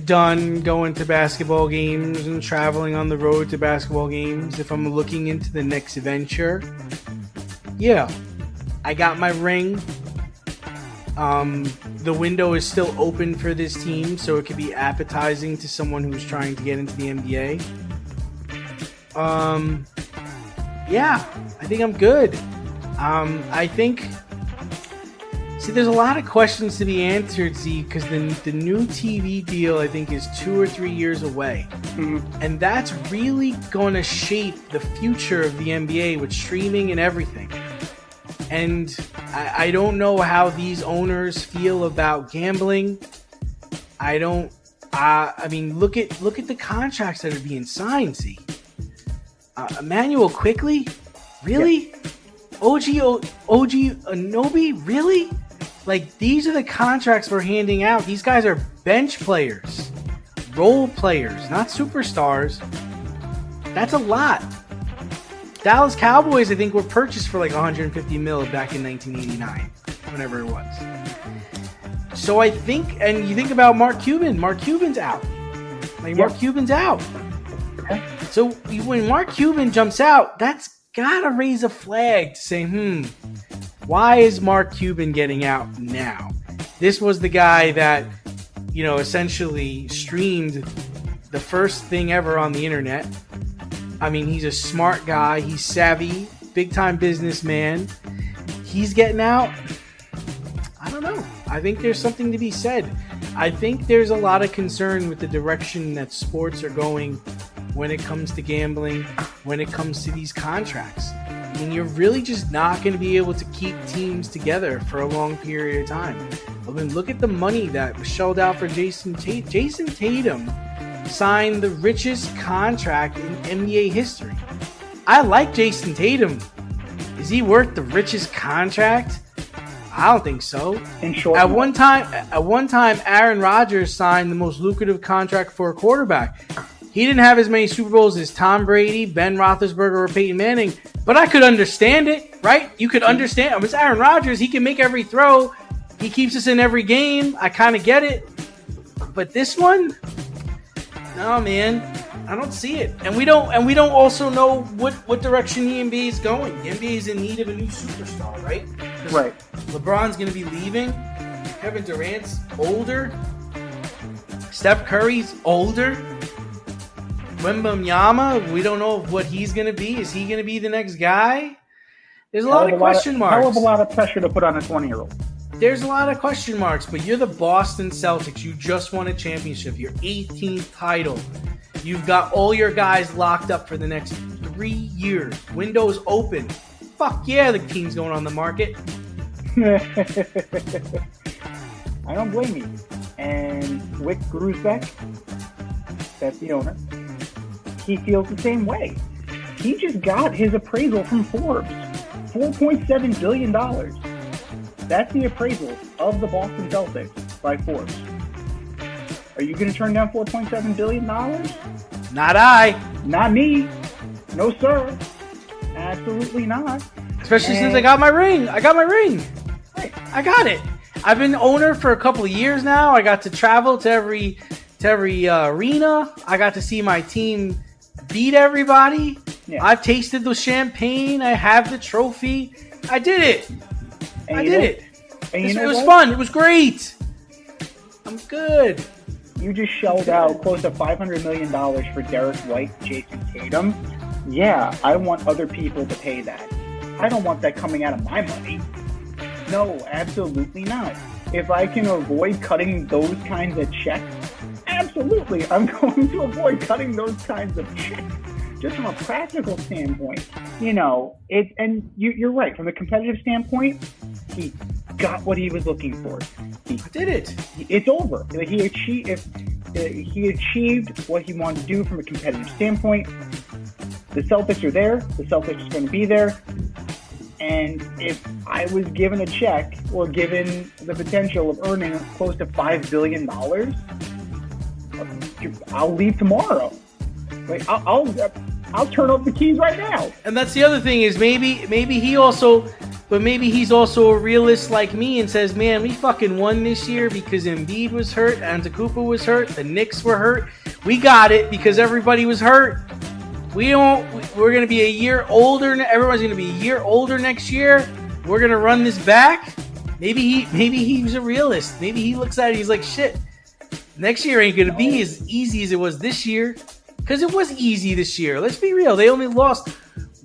Speaker 3: done going to basketball games and traveling on the road to basketball games, if I'm looking into the next venture, I got my ring. The window is still open for this team, so it could be appetizing to someone who's trying to get into the NBA. I think I'm good. I think... See, there's a lot of questions to be answered, Z, because the new TV deal, I think, is 2 or 3 years away.
Speaker 4: Mm-hmm.
Speaker 3: And that's really going to shape the future of the NBA with streaming and everything. And I don't know how these owners feel about gambling. I mean, look at the contracts that are being signed, Z. Emmanuel Quickly? Really?
Speaker 4: Yeah.
Speaker 3: OG Anunoby? Really? Like, these are the contracts we're handing out. These guys are bench players, role players, not superstars. That's a lot. Dallas Cowboys, I think, were purchased for like $150 million back in 1989, whenever it was. So I think, and you think about Mark Cuban. Mark Cuban's out. Mark Cuban's out. So when Mark Cuban jumps out, that's gotta raise a flag to say, why is Mark Cuban getting out now? This was the guy that, essentially streamed the first thing ever on the internet. I mean, he's a smart guy. He's savvy, big-time businessman. He's getting out. I don't know. I think there's something to be said. I think there's a lot of concern with the direction that sports are going when it comes to gambling, when it comes to these contracts. I mean, you're really just not going to be able to keep teams together for a long period of time. I mean, look at the money that was shelled out for Jason Tatum. Jason Tatum signed the richest contract in NBA history. I like Jason Tatum. Is he worth the richest contract? I don't think so.
Speaker 4: In short,
Speaker 3: At one time, Aaron Rodgers signed the most lucrative contract for a quarterback. He didn't have as many Super Bowls as Tom Brady, Ben Roethlisberger, or Peyton Manning, but I could understand it, right? You could understand. I mean, it's Aaron Rodgers. He can make every throw. He keeps us in every game. I kind of get it. But this one, no, man, I don't see it. And we don't also know what direction the NBA is going. The NBA is in need of a new superstar, right?
Speaker 4: right.
Speaker 3: LeBron's going to be leaving. Kevin Durant's older. Steph Curry's older. Wembanyama, we don't know what he's going to be. Is he going to be the next guy? There's a lot of question marks.
Speaker 4: Hell of a lot of pressure to put on a 20-year-old.
Speaker 3: There's a lot of question marks, but you're the Boston Celtics. You just won a championship. Your 18th title. You've got all your guys locked up for the next 3 years. Windows open. Fuck yeah, the team's going on the market.
Speaker 4: I don't blame you. And Wick Gruzbeck, that's the owner, he feels the same way. He just got his appraisal from Forbes. $4.7 billion. That's the appraisal of the Boston Celtics by Forbes. Are you going to turn down $4.7 billion?
Speaker 3: Not I.
Speaker 4: Not me. No, sir. Absolutely not.
Speaker 3: Especially since I got my ring. I got my ring.
Speaker 4: Right.
Speaker 3: I got it. I've been owner for a couple of years now. I got to travel to every arena. I got to see my team beat everybody.
Speaker 4: Yeah.
Speaker 3: I've tasted the champagne. I have the trophy. I did it.
Speaker 4: And
Speaker 3: I did it.
Speaker 4: And
Speaker 3: It was fun. It was great. I'm good.
Speaker 4: You just shelled out close to $500 million for Derek White, Jason Tatum. Yeah, I want other people to pay that. I don't want that coming out of my money. No, absolutely not. If I can avoid cutting those kinds of checks, absolutely, I'm going to avoid cutting those kinds of checks. Just from a practical standpoint, you're right. From a competitive standpoint, he got what he was looking for. He
Speaker 3: did it.
Speaker 4: It's over. He achieved what he wanted to do from a competitive standpoint. The Celtics are there. The Celtics are going to be there. And if I was given a check or given the potential of earning close to $5 billion, I'll leave tomorrow. Like I'll turn over the keys right now.
Speaker 3: And that's the other thing is maybe he's also a realist like me and says, man, we fucking won this year because Embiid was hurt, Antetokounmpo was hurt, the Knicks were hurt. We got it because everybody was hurt. We're going to be a year older. Everyone's going to be a year older next year. We're going to run this back. Maybe he's a realist. Maybe he looks at it. He's like, shit, next year ain't going to be as easy as it was this year. Because it was easy this year. Let's be real. They only lost,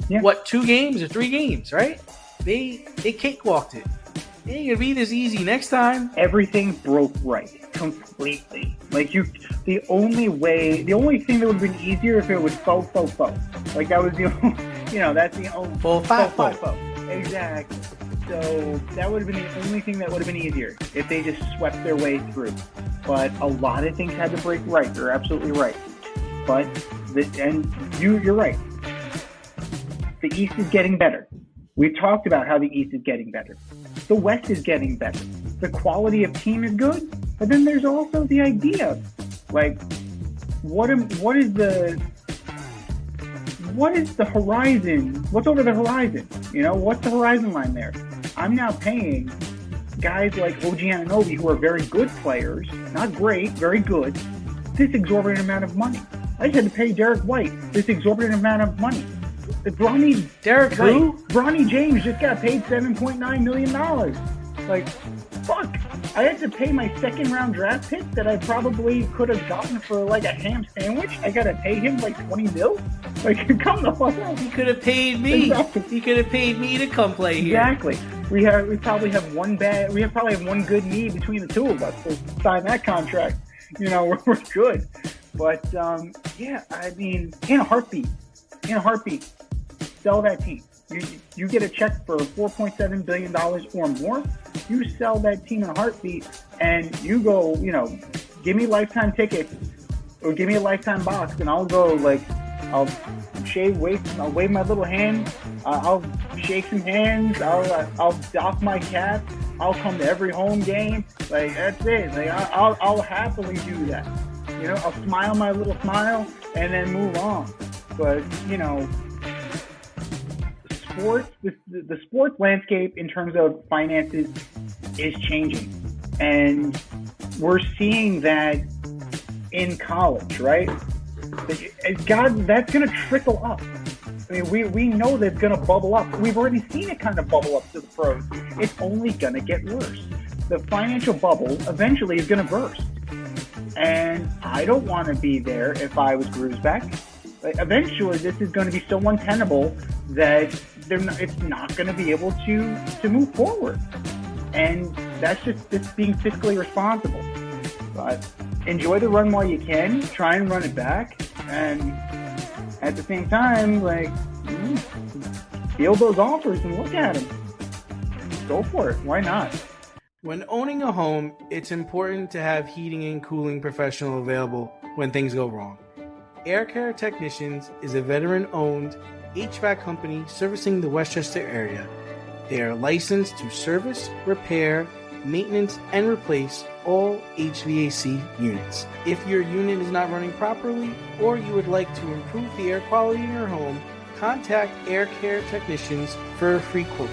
Speaker 3: 2 games or 3 games, right? They cakewalked it. It ain't going to be this easy next time.
Speaker 4: Everything broke right. Completely. Like the only thing that would have been easier if it was faux. Like that was the only, that's the only faux. Exactly. So that would have been the only thing that would have been easier if they just swept their way through. But a lot of things had to break right. You're absolutely right. But you're right. The East is getting better. We've talked about how the East is getting better. The West is getting better. The quality of team is good, but then there's also the idea, like, what is the horizon? What's over the horizon? What's the horizon line there? I'm now paying guys like OG Anunoby, who are very good players, not great, very good, this exorbitant amount of money. I just had to pay Derek White this exorbitant amount of money. Bronny James just got paid $7.9 million. Like, fuck. I had to pay my second round draft pick that I probably could have gotten for like a ham sandwich. I gotta pay him like $20 million. Like, come the fuck out.
Speaker 3: He could have paid me. Exactly. He could have paid me to come play here.
Speaker 4: Exactly. We probably have one good knee between the two of us to sign that contract. We're good. But I mean, in a heartbeat, sell that team. You get a check for $4.7 billion or more, you sell that team in a heartbeat, and you go, give me lifetime tickets or give me a lifetime box, and I'll go, I'll wave my little hand, I'll shake some hands, I'll doff my cap, I'll come to every home game. That's it. I'll happily do that. I'll smile my little smile and then move on. But, the sports landscape in terms of finances is changing. And we're seeing that in college, right? That's going to trickle up. I mean, we know that's going to bubble up. We've already seen it kind of bubble up to the pros. It's only going to get worse. The financial bubble eventually is going to burst. And I don't want to be there if I was Gruzbeck. Eventually, this is going to be so untenable that it's not going to be able to move forward. And that's just being fiscally responsible. But enjoy the run while you can. Try and run it back. And at the same time, field those offers and look at them. Go for it. Why not?
Speaker 3: When owning a home, it's important to have heating and cooling professional available when things go wrong. Air Care Technicians is a veteran-owned HVAC company servicing the Westchester area. They are licensed to service, repair, maintenance, and replace all HVAC units. If your unit is not running properly or you would like to improve the air quality in your home, contact Air Care Technicians for a free quote.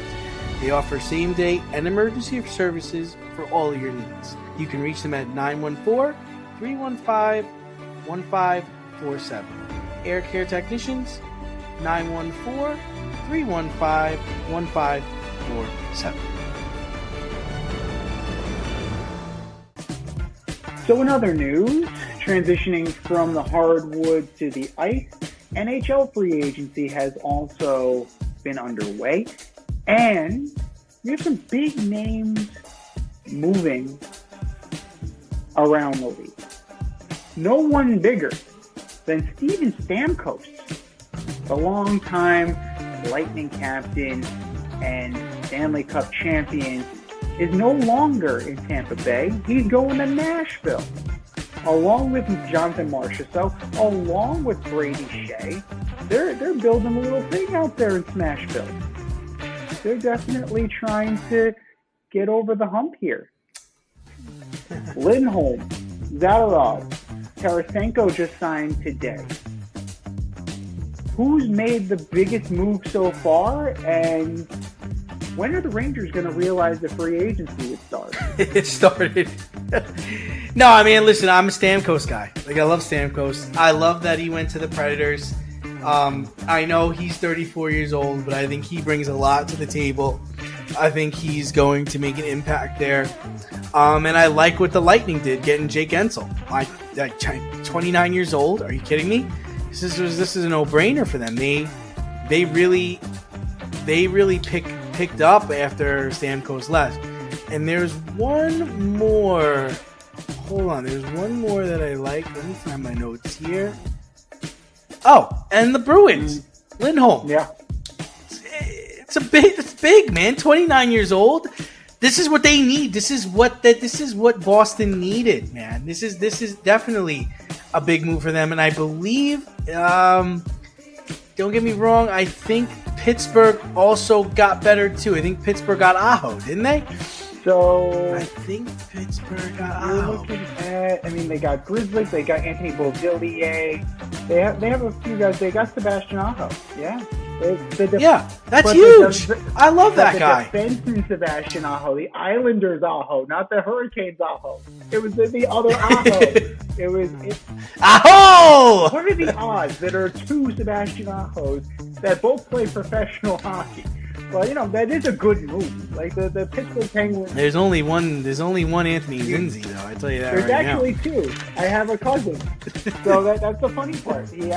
Speaker 3: They offer same-day and emergency services for all of your needs. You can reach them at 914-315-1547. Air Care Technicians, 914-315-1547.
Speaker 4: So in other news, transitioning from the hardwood to the ice, NHL free agency has also been underway. And we have some big names moving around the league. No one bigger than Steven Stamkos, the longtime Lightning captain and Stanley Cup champion, is no longer in Tampa Bay. He's going to Nashville, along with Jonathan Marchessault, along with Brady Shea. They're building a little thing out there in Smashville. They're definitely trying to get over the hump here. Lindholm, Zadorov, Tarasenko just signed today. Who's made the biggest move so far, and when are the Rangers going to realize the free agency would start?
Speaker 3: It started. No, I mean, listen, I'm a Stamkos guy. I love Stamkos. I love that he went to the Predators. I know he's 34 years old, but I think he brings a lot to the table. I think he's going to make an impact there. And I like what the Lightning did, getting Jake Ensel. 29 years old. Are you kidding me? This is a no-brainer for them. They really picked up after Stamkos left. And there's one more. Hold on. There's one more that I like. Let me find my notes here. Oh, and the Bruins, Lindholm.
Speaker 4: Yeah,
Speaker 3: it's big, man. 29 years old. This is what they need. This is what Boston needed, man. This is definitely a big move for them, and I believe. Don't get me wrong. I think Pittsburgh also got better too. I think Pittsburgh got Aho, didn't they?
Speaker 4: So
Speaker 3: I think Pittsburgh got
Speaker 4: you're
Speaker 3: Aho.
Speaker 4: looking at. I mean, they got Grizzlies. They got Anthony Beauvillier. They have a few guys. They got Sebastian Aho. Yeah.
Speaker 3: That's huge. I love that guy.
Speaker 4: The defenseman Sebastian Aho, the Islanders Aho, not the Hurricanes Aho. It was the other Aho.
Speaker 3: Aho!
Speaker 4: What are the odds that there are two Sebastian Ahos that both play professional hockey? Well, that is a good move. Like the Pittsburgh Penguins.
Speaker 3: There's only one Anthony Zinzi, though. I tell you that.
Speaker 4: There's
Speaker 3: right
Speaker 4: actually
Speaker 3: now.
Speaker 4: two. I have a cousin. So that's the funny part. He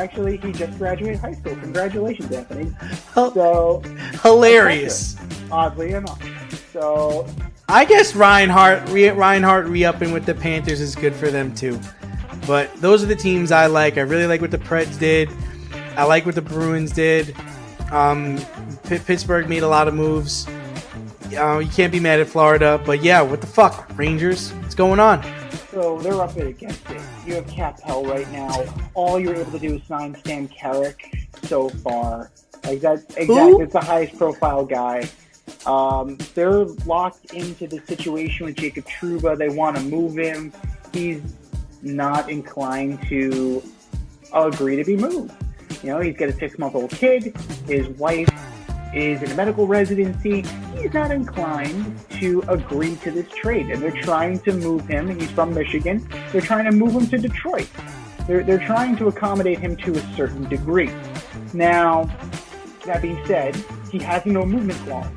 Speaker 4: just graduated high school. Congratulations, Anthony. So
Speaker 3: hilarious.
Speaker 4: Oddly enough. So
Speaker 3: I guess Reinhart re-upping with the Panthers is good for them too. But those are the teams I like. I really like what the Preds did. I like what the Bruins did. Pittsburgh made a lot of moves. You can't be mad at Florida, but yeah, what the fuck, Rangers? What's going on?
Speaker 4: So they're up against it. You have cap hell right now. All you're able to do is sign Stan Carrick so far. Like that's exactly, it's the highest profile guy. They're locked into the situation with Jacob Trouba. They want to move him. He's not inclined to agree to be moved. You know, he's got a 6-month-old kid. His wife is in a medical residency. He's not inclined to agree to this trade, and they're trying to move him. And he's from Michigan. They're trying to move him to Detroit. They're trying to accommodate him to a certain degree. Now, that being said, he has no movement clause.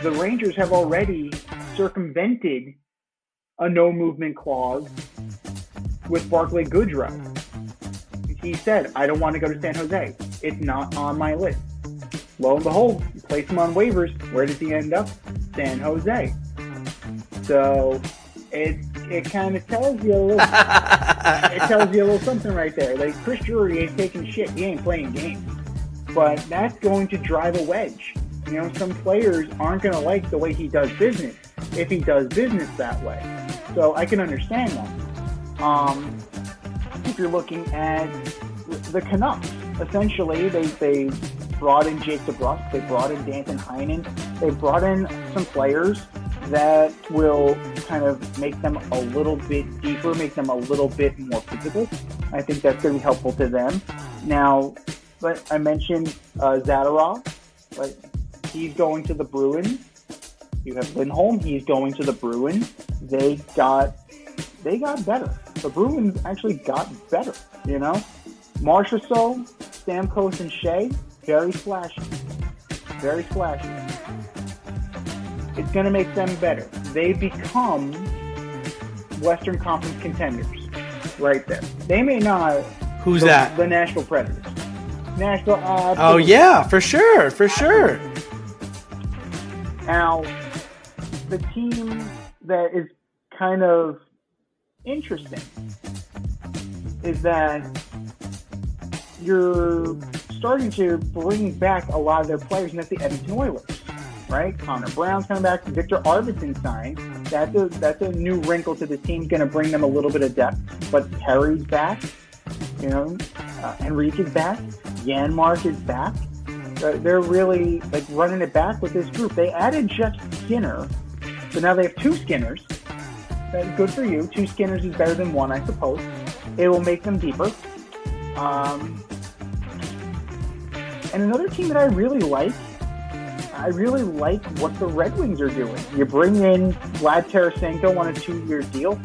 Speaker 4: The Rangers have already circumvented a no movement clause with Barclay Goodrow. He said, I don't want to go to San Jose. It's not on my list. Lo and behold, you place him on waivers. Where does he end up? San Jose. So it kind of tells you a little. It tells you a little something right there. Like Chris Drury ain't taking shit. He ain't playing games. But that's going to drive a wedge. You know, some players aren't going to like the way he does business if he does business that way. So I can understand that. If you're looking at the Canucks, essentially they brought in Jake DeBrusk, they brought in Danton Heinen, they brought in some players that will kind of make them a little bit deeper, make them a little bit more physical. I think that's going to be helpful to them. Now, but I mentioned Zadorov, but he's going to the Bruins. You have Lindholm, he's going to the Bruins. They got better. The Bruins actually got better, you know? Marchessault, Stamkos, and Shea, very flashy. Very flashy. It's going to make them better. They become Western Conference contenders right there. They may not...
Speaker 3: Who's that?
Speaker 4: The Nashville Predators. Nashville...
Speaker 3: oh, yeah, for sure, for sure.
Speaker 4: Now, the team that is kind of interesting is that you're starting to bring back a lot of their players, and that's the Edmonton Oilers, right? Connor Brown's coming back. Victor Arvidsson signed. That's a new wrinkle to the team, going to bring them a little bit of depth. But Terry's back. You know, Henrique is back. Janmark is back. They're really like running it back with this group. They added Jeff Skinner, so now they have 2 Skinners. That's good for you. 2 Skinners is better than 1, I suppose. It will make them deeper. And another team that I really like what the Red Wings are doing. You bring in Vlad Tarasenko on a 2-year deal.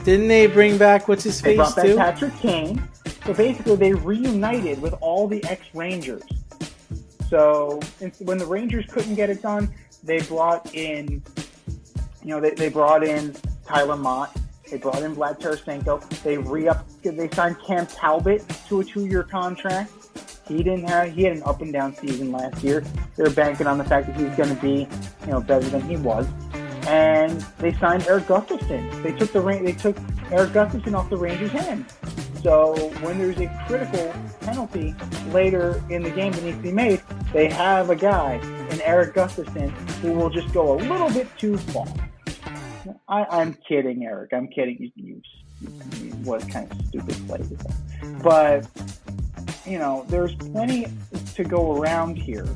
Speaker 3: Didn't they bring back what's-his-face,
Speaker 4: They brought back
Speaker 3: too?
Speaker 4: Patrick Kane. So basically, they reunited with all the ex-Rangers. So when the Rangers couldn't get it done, they brought in, you know, they brought in Tyler Mott. They brought in Vlad Tarasenko. They signed Cam Talbot to a 2-year contract. He had an up and down season last year. They're banking on the fact that he's going to be, you know, better than he was. And they signed Eric Gustafsson. They took Eric Gustafsson off the Rangers' hands. So when there's a critical penalty later in the game that needs to be made, they have a guy in Eric Gustafsson who will just go a little bit too far. I'm kidding, Eric. I'm kidding. You what kind of stupid play is that? But, you know, there's plenty to go around here.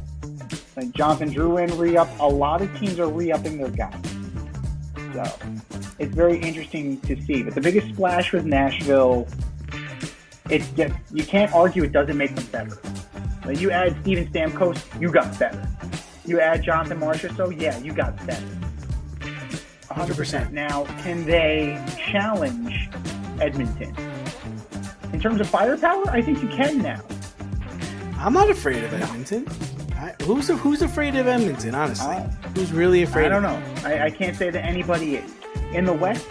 Speaker 4: Like Jonathan Drouin re-up. A lot of teams are re-upping their guys. So it's very interesting to see. But the biggest splash with Nashville, it's just, you can't argue it doesn't make them better. Like you add Steven Stamkos, you got better. You add Jonathan Marchessault, yeah, you got better. 100%. Now, can they challenge Edmonton? In terms of firepower, I think you can now.
Speaker 3: I'm not afraid of Edmonton. Who's afraid of Edmonton, honestly? Who's really afraid
Speaker 4: I
Speaker 3: of
Speaker 4: don't know. I can't say that anybody is. In the West,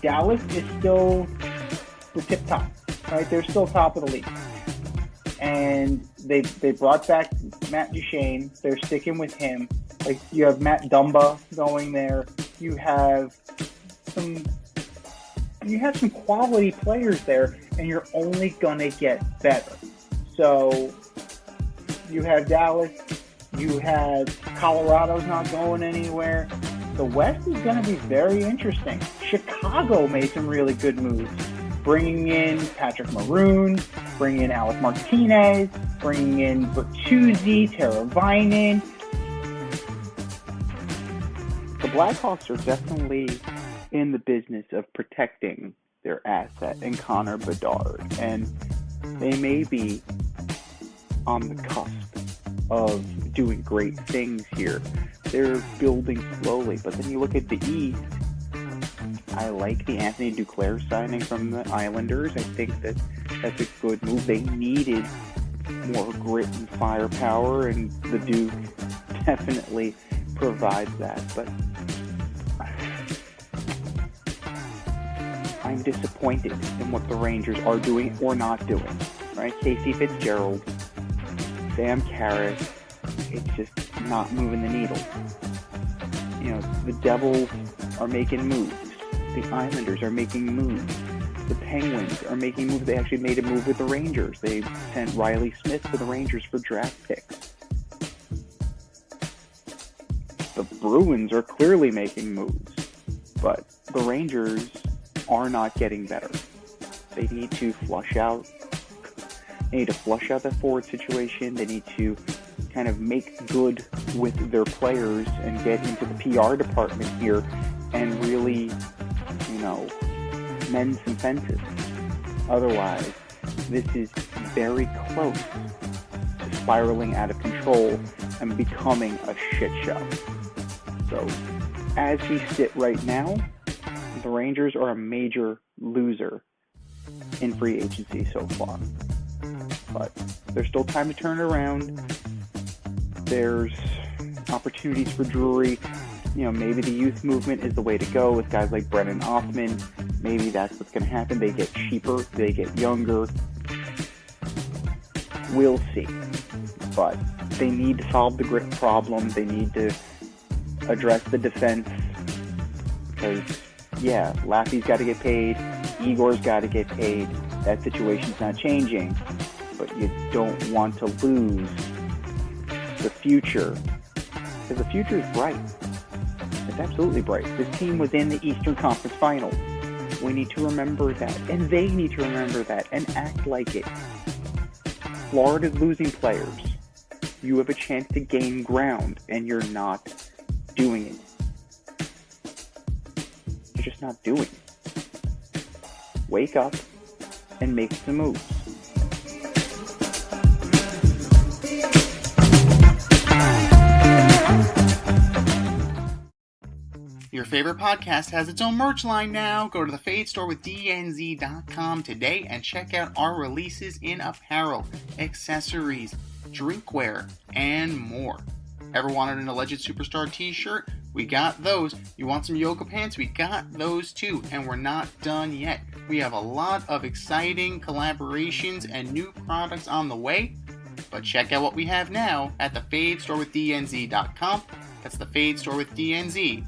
Speaker 4: Dallas is still the tip top, right? They're still top of the league. And they brought back Matt Duchene. They're sticking with him. Like you have Matt Dumba going there. You have some quality players there, and you're only gonna get better. So You have Dallas. You have Colorado's not going anywhere. The West is going to be very interesting. Chicago made some really good moves, bringing in Patrick Maroon, bringing in Alec Martinez, bringing in Bertuzzi, Teravainen. The Blackhawks are definitely in the business of protecting their asset in Connor Bedard, and they may be on the cusp of doing great things here. They're building slowly, but then you look at the East. I like the Anthony Duclair signing from the Islanders. I think that that's a good move. They needed more grit and firepower, and the Duke definitely provides that. But I'm disappointed in what the Rangers are doing or not doing. Right? Casey Fitzgerald, Sam Carrick, it's just not moving the needle. You know, the Devils are making moves. The Islanders are making moves. The Penguins are making moves. They actually made a move with the Rangers. They sent Riley Smith to the Rangers for draft picks. The Bruins are clearly making moves, but the Rangers are not getting better. They need to flush out that forward situation. They need to kind of make good with their players and get into the PR department here and really, mend some fences. Otherwise, this is very close to spiraling out of control and becoming a shit show. So, as we sit right now, the Rangers are a major loser in free agency so far. But there's still time to turn it around. There's opportunities for Drury. Maybe the youth movement is the way to go with guys like Brennan Othman. Maybe that's what's going to happen. They get cheaper. They get younger. We'll see. But they need to solve the grit problem. They need to address the defense. Because, Laffy's got to get paid. Igor's got to get paid. That situation's not changing. But you don't want to lose the future. Because the future is bright. It's absolutely bright. This team was in the Eastern Conference Finals. We need to remember that. And they need to remember that and act like it. Florida's losing players. You have a chance to gain ground, and you're not doing it. You're just not doing it. Wake up and make some moves.
Speaker 1: Your favorite podcast has its own merch line now. Go to the Fade Store with DNZ.com today and check out our releases in apparel, accessories, drinkware, and more. Ever wanted an Alleged Superstar t-shirt? We got those. You want some yoga pants? We got those too. And we're not done yet. We have a lot of exciting collaborations and new products on the way. But check out what we have now at the Fade Store with DNZ.com. That's the Fade Store with DNZ.com.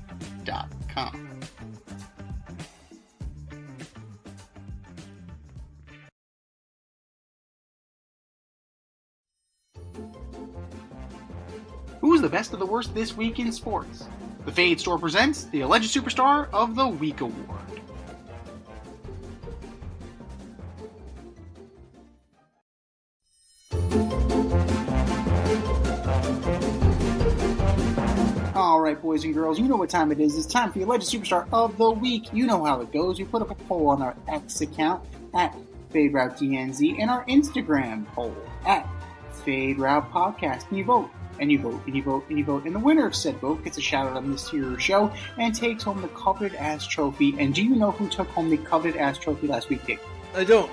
Speaker 1: Who's the best of the worst this week in sports? The Fade Store presents the Alleged Superstar of the Week Award. Alright, boys and girls, you know what time it is. It's time for your Alleged Superstar of the Week. You know how it goes. We put up a poll on our X account at FadeRouteDNZ and our Instagram poll at FadeRoute Podcast. And you vote, and you vote, and you vote, and you vote. And the winner of said vote gets a shout out on this here show and takes home the coveted ass trophy. And do you know who took home the coveted ass trophy last week, Dick?
Speaker 3: I don't.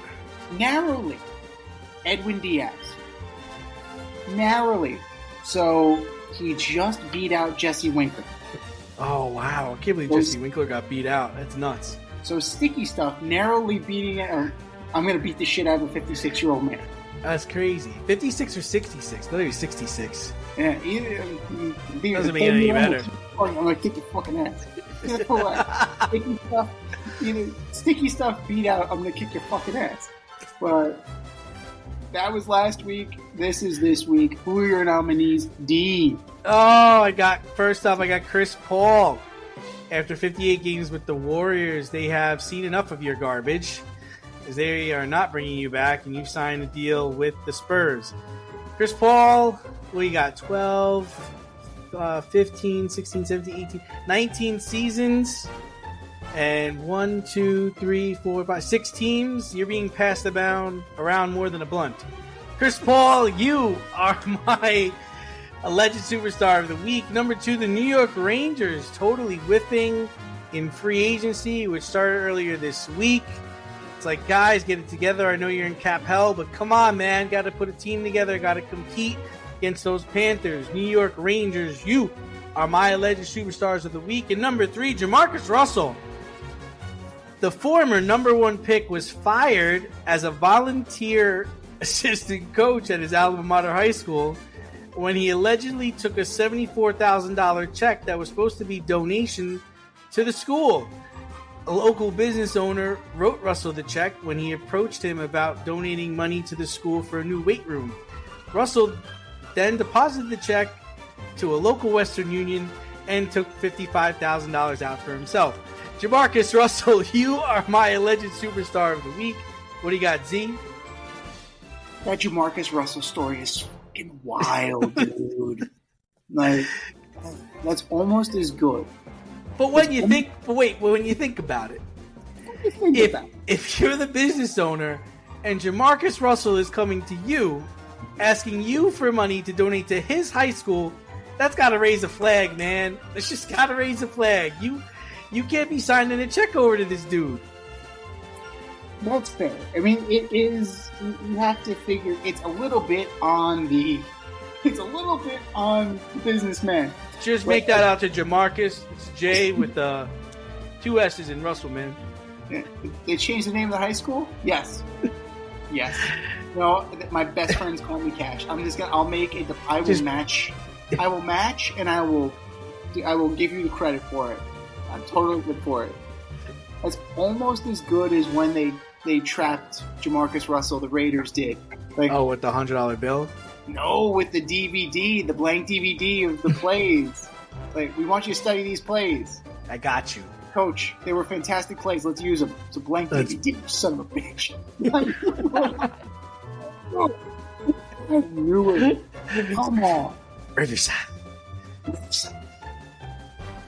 Speaker 1: Narrowly. Edwin Diaz. Narrowly. So he just beat out Jesse Winkler.
Speaker 3: Oh, wow. I can't believe Jesse Winkler got beat out. That's nuts.
Speaker 1: So Sticky Stuff narrowly beating it. I'm going to beat the shit out of a 56-year-old man.
Speaker 3: That's crazy. 56 or 66? I thought he was 66.
Speaker 1: Yeah,
Speaker 3: doesn't make it any better.
Speaker 1: I'm going to kick your fucking ass. Sticky Stuff, Sticky Stuff beat out, I'm going to kick your fucking ass. But That was last week. This is this week. Who are your nominees? D.
Speaker 3: Oh, first off, I got Chris Paul. After 58 games with the Warriors, they have seen enough of your garbage, as they are not bringing you back, and you've signed a deal with the Spurs. Chris Paul, we got 12, 15, 16, 17, 18, 19 seasons, and 1, 2, 3, 4, 5, 6 teams. You're being passed around more than a blunt. Chris Paul, you are my alleged superstar of the week. Number 2, the New York Rangers, totally whiffing in free agency, which started earlier this week. It's like, guys, get it together. I know you're in cap hell, but come on, man. Got to put a team together. Got to compete against those Panthers. New York Rangers, you are my alleged superstars of the week. And number 3, Jamarcus Russell. The former number 1 pick was fired as a volunteer assistant coach at his alma mater high school when he allegedly took a $74,000 check that was supposed to be donation to the school. A local business owner wrote Russell the check when he approached him about donating money to the school for a new weight room. Russell then deposited the check to a local Western Union and took $55,000 out for himself. Jamarcus Russell, you are my alleged superstar of the week. What do you got, Z?
Speaker 1: That Jamarcus Russell story is fucking wild, dude. Like, that's almost as good.
Speaker 3: But when you think about it, if you're the business owner and Jamarcus Russell is coming to you, asking you for money to donate to his high school, that's got to raise a flag, man. It's just got to raise a flag. You can't be signing a check over to this dude.
Speaker 1: That's fair. I mean, it is. You have to figure it's a little bit on the businessman.
Speaker 3: Just make that out to Jamarcus. It's J with 2 S's in Russell, man.
Speaker 1: They changed the name of the high school? Yes. Yes. No, my best friends call me Cash. I will match, and I will give you the credit for it. I'm totally good for it. That's almost as good as when they trapped Jamarcus Russell, the Raiders did. Like,
Speaker 3: with the $100 bill?
Speaker 1: No, with the DVD, the blank DVD of the plays. Like, we want you to study these plays.
Speaker 3: I got you.
Speaker 1: Coach, they were fantastic plays. Let's use them. It's a blank DVD, son of a bitch. I knew it. Come on.
Speaker 3: Riverside.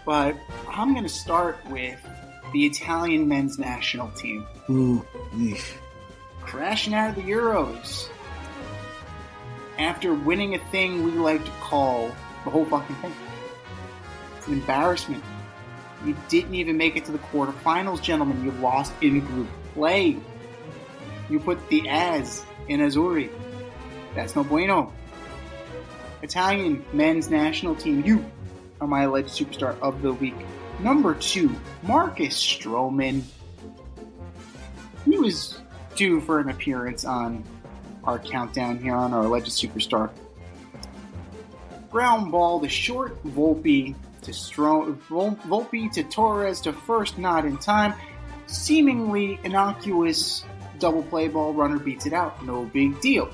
Speaker 1: But I'm going to start with the Italian men's national team.
Speaker 3: Ooh.
Speaker 1: Crashing out of the Euros. After winning a thing we like to call the whole fucking thing. It's an embarrassment. You didn't even make it to the quarterfinals, gentlemen. You lost in group play. You put the as in Azzurri. That's no bueno. Italian men's national team, you are my alleged superstar of the week. Number 2, Marcus Stroman. He was due for an appearance on our countdown here on our alleged superstar. Ground ball, the short Volpe to Torres to first, not in time. Seemingly innocuous double play ball, runner beats it out. No big deal.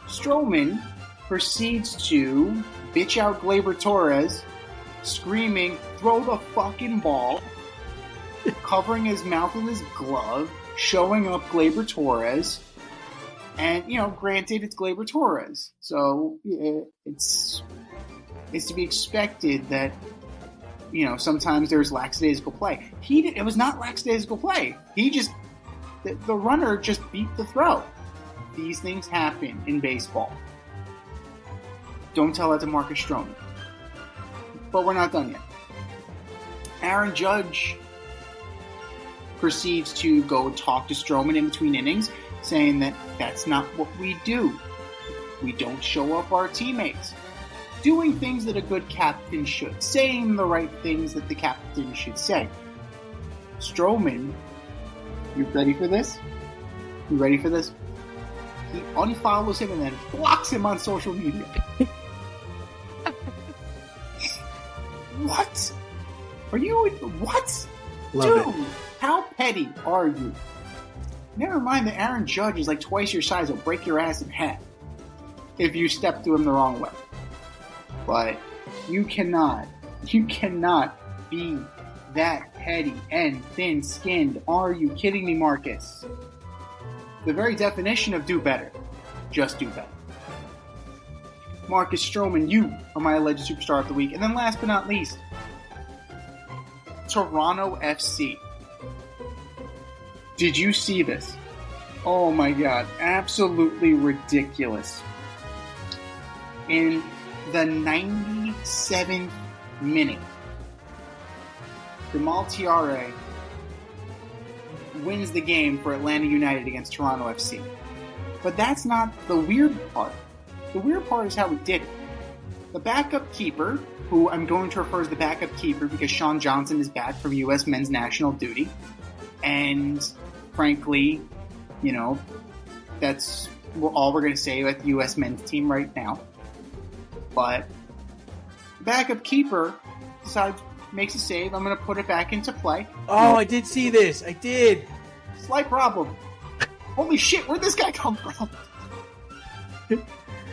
Speaker 1: Stroman proceeds to bitch out Gleyber Torres, screaming, "Throw the fucking ball," covering his mouth with his glove, showing up Gleyber Torres. And, granted, it's Gleyber Torres. So, it's to be expected that, sometimes there's lackadaisical play. It was not lackadaisical play. The runner just beat the throw. These things happen in baseball. Don't tell that to Marcus Stroman. But we're not done yet. Aaron Judge proceeds to go talk to Stroman in between innings, saying that that's not what we do. We don't show up our teammates. Doing things that a good captain should. Saying the right things that the captain should say. Stroman, you ready for this? You ready for this? He unfollows him and then blocks him on social media. What? Are you... What?
Speaker 3: Love
Speaker 1: Dude,
Speaker 3: it.
Speaker 1: How petty are you? Never mind that Aaron Judge is like twice your size. He'll break your ass in half if you step to him the wrong way. But you cannot be that petty and thin-skinned. Are you kidding me, Marcus? The very definition of do better. Just do better. Marcus Stroman, you are my alleged superstar of the week. And then last but not least, Toronto FC. Did you see this? Oh my god, absolutely ridiculous. In the 97th minute, Jamal Tiare wins the game for Atlanta United against Toronto FC. But that's not the weird part. The weird part is how we did it. The backup keeper, who I'm going to refer as the backup keeper because Sean Johnson is back from U.S. men's national duty, and frankly, you know, that's all we're going to say about the U.S. men's team right now. But the backup keeper decides, makes a save. I'm going to put it back into play.
Speaker 3: Oh, I did see this. I did.
Speaker 1: Slight problem. Holy shit, where'd this guy come from?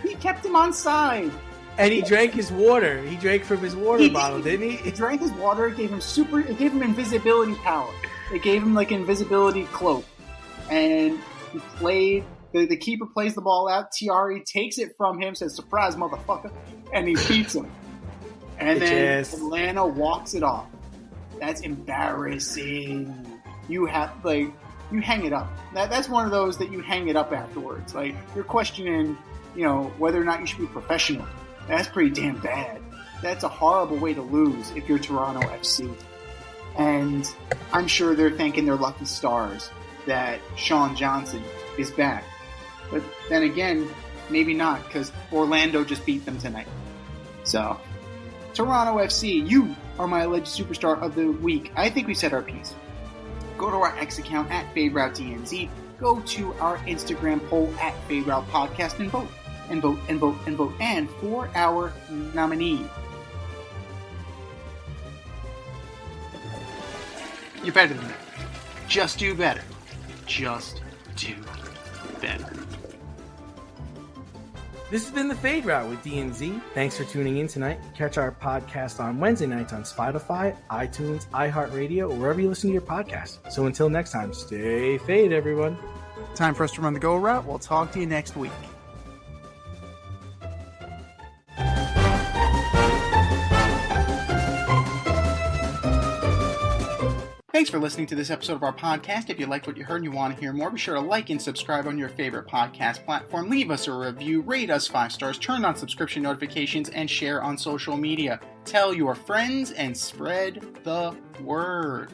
Speaker 1: He kept him on side.
Speaker 3: And he drank his water. He drank from his water bottle, didn't he?
Speaker 1: He drank his water. It gave him invisibility power. It gave him like an invisibility cloak. And he played. The keeper plays the ball out. Tiare takes it from him, says, "Surprise, motherfucker," and he beats him. And then Atlanta walks it off. That's embarrassing. You hang it up. That's one of those that you hang it up afterwards. Like, you're questioning, you know, whether or not you should be professional. That's pretty damn bad. That's a horrible way to lose if you're Toronto FC. And I'm sure they're thanking their lucky stars that Sean Johnson is back. But then again, maybe not, because Orlando just beat them tonight. So, Toronto FC, you are my alleged superstar of the week. I think we said our piece. Go to our X account at FadeRouteDNZ. Go to our Instagram poll at FadeRoutePodcast and vote. And vote, and vote, and vote. And for our nominee. You're better than that. Just do better. Just do better.
Speaker 3: This has been the Fade Route with DNZ. Thanks for tuning in tonight. Catch our podcast on Wednesday nights on Spotify, iTunes, iHeartRadio, or wherever you listen to your podcast. So until next time, stay fade, everyone.
Speaker 1: Time for us to run the go route. We'll talk to you next week. Thanks for listening to this episode of our podcast. If you liked what you heard and you want to hear more, be sure to like and subscribe on your favorite podcast platform. Leave us a review, rate us 5 stars, turn on subscription notifications, and share on social media. Tell your friends and spread the word.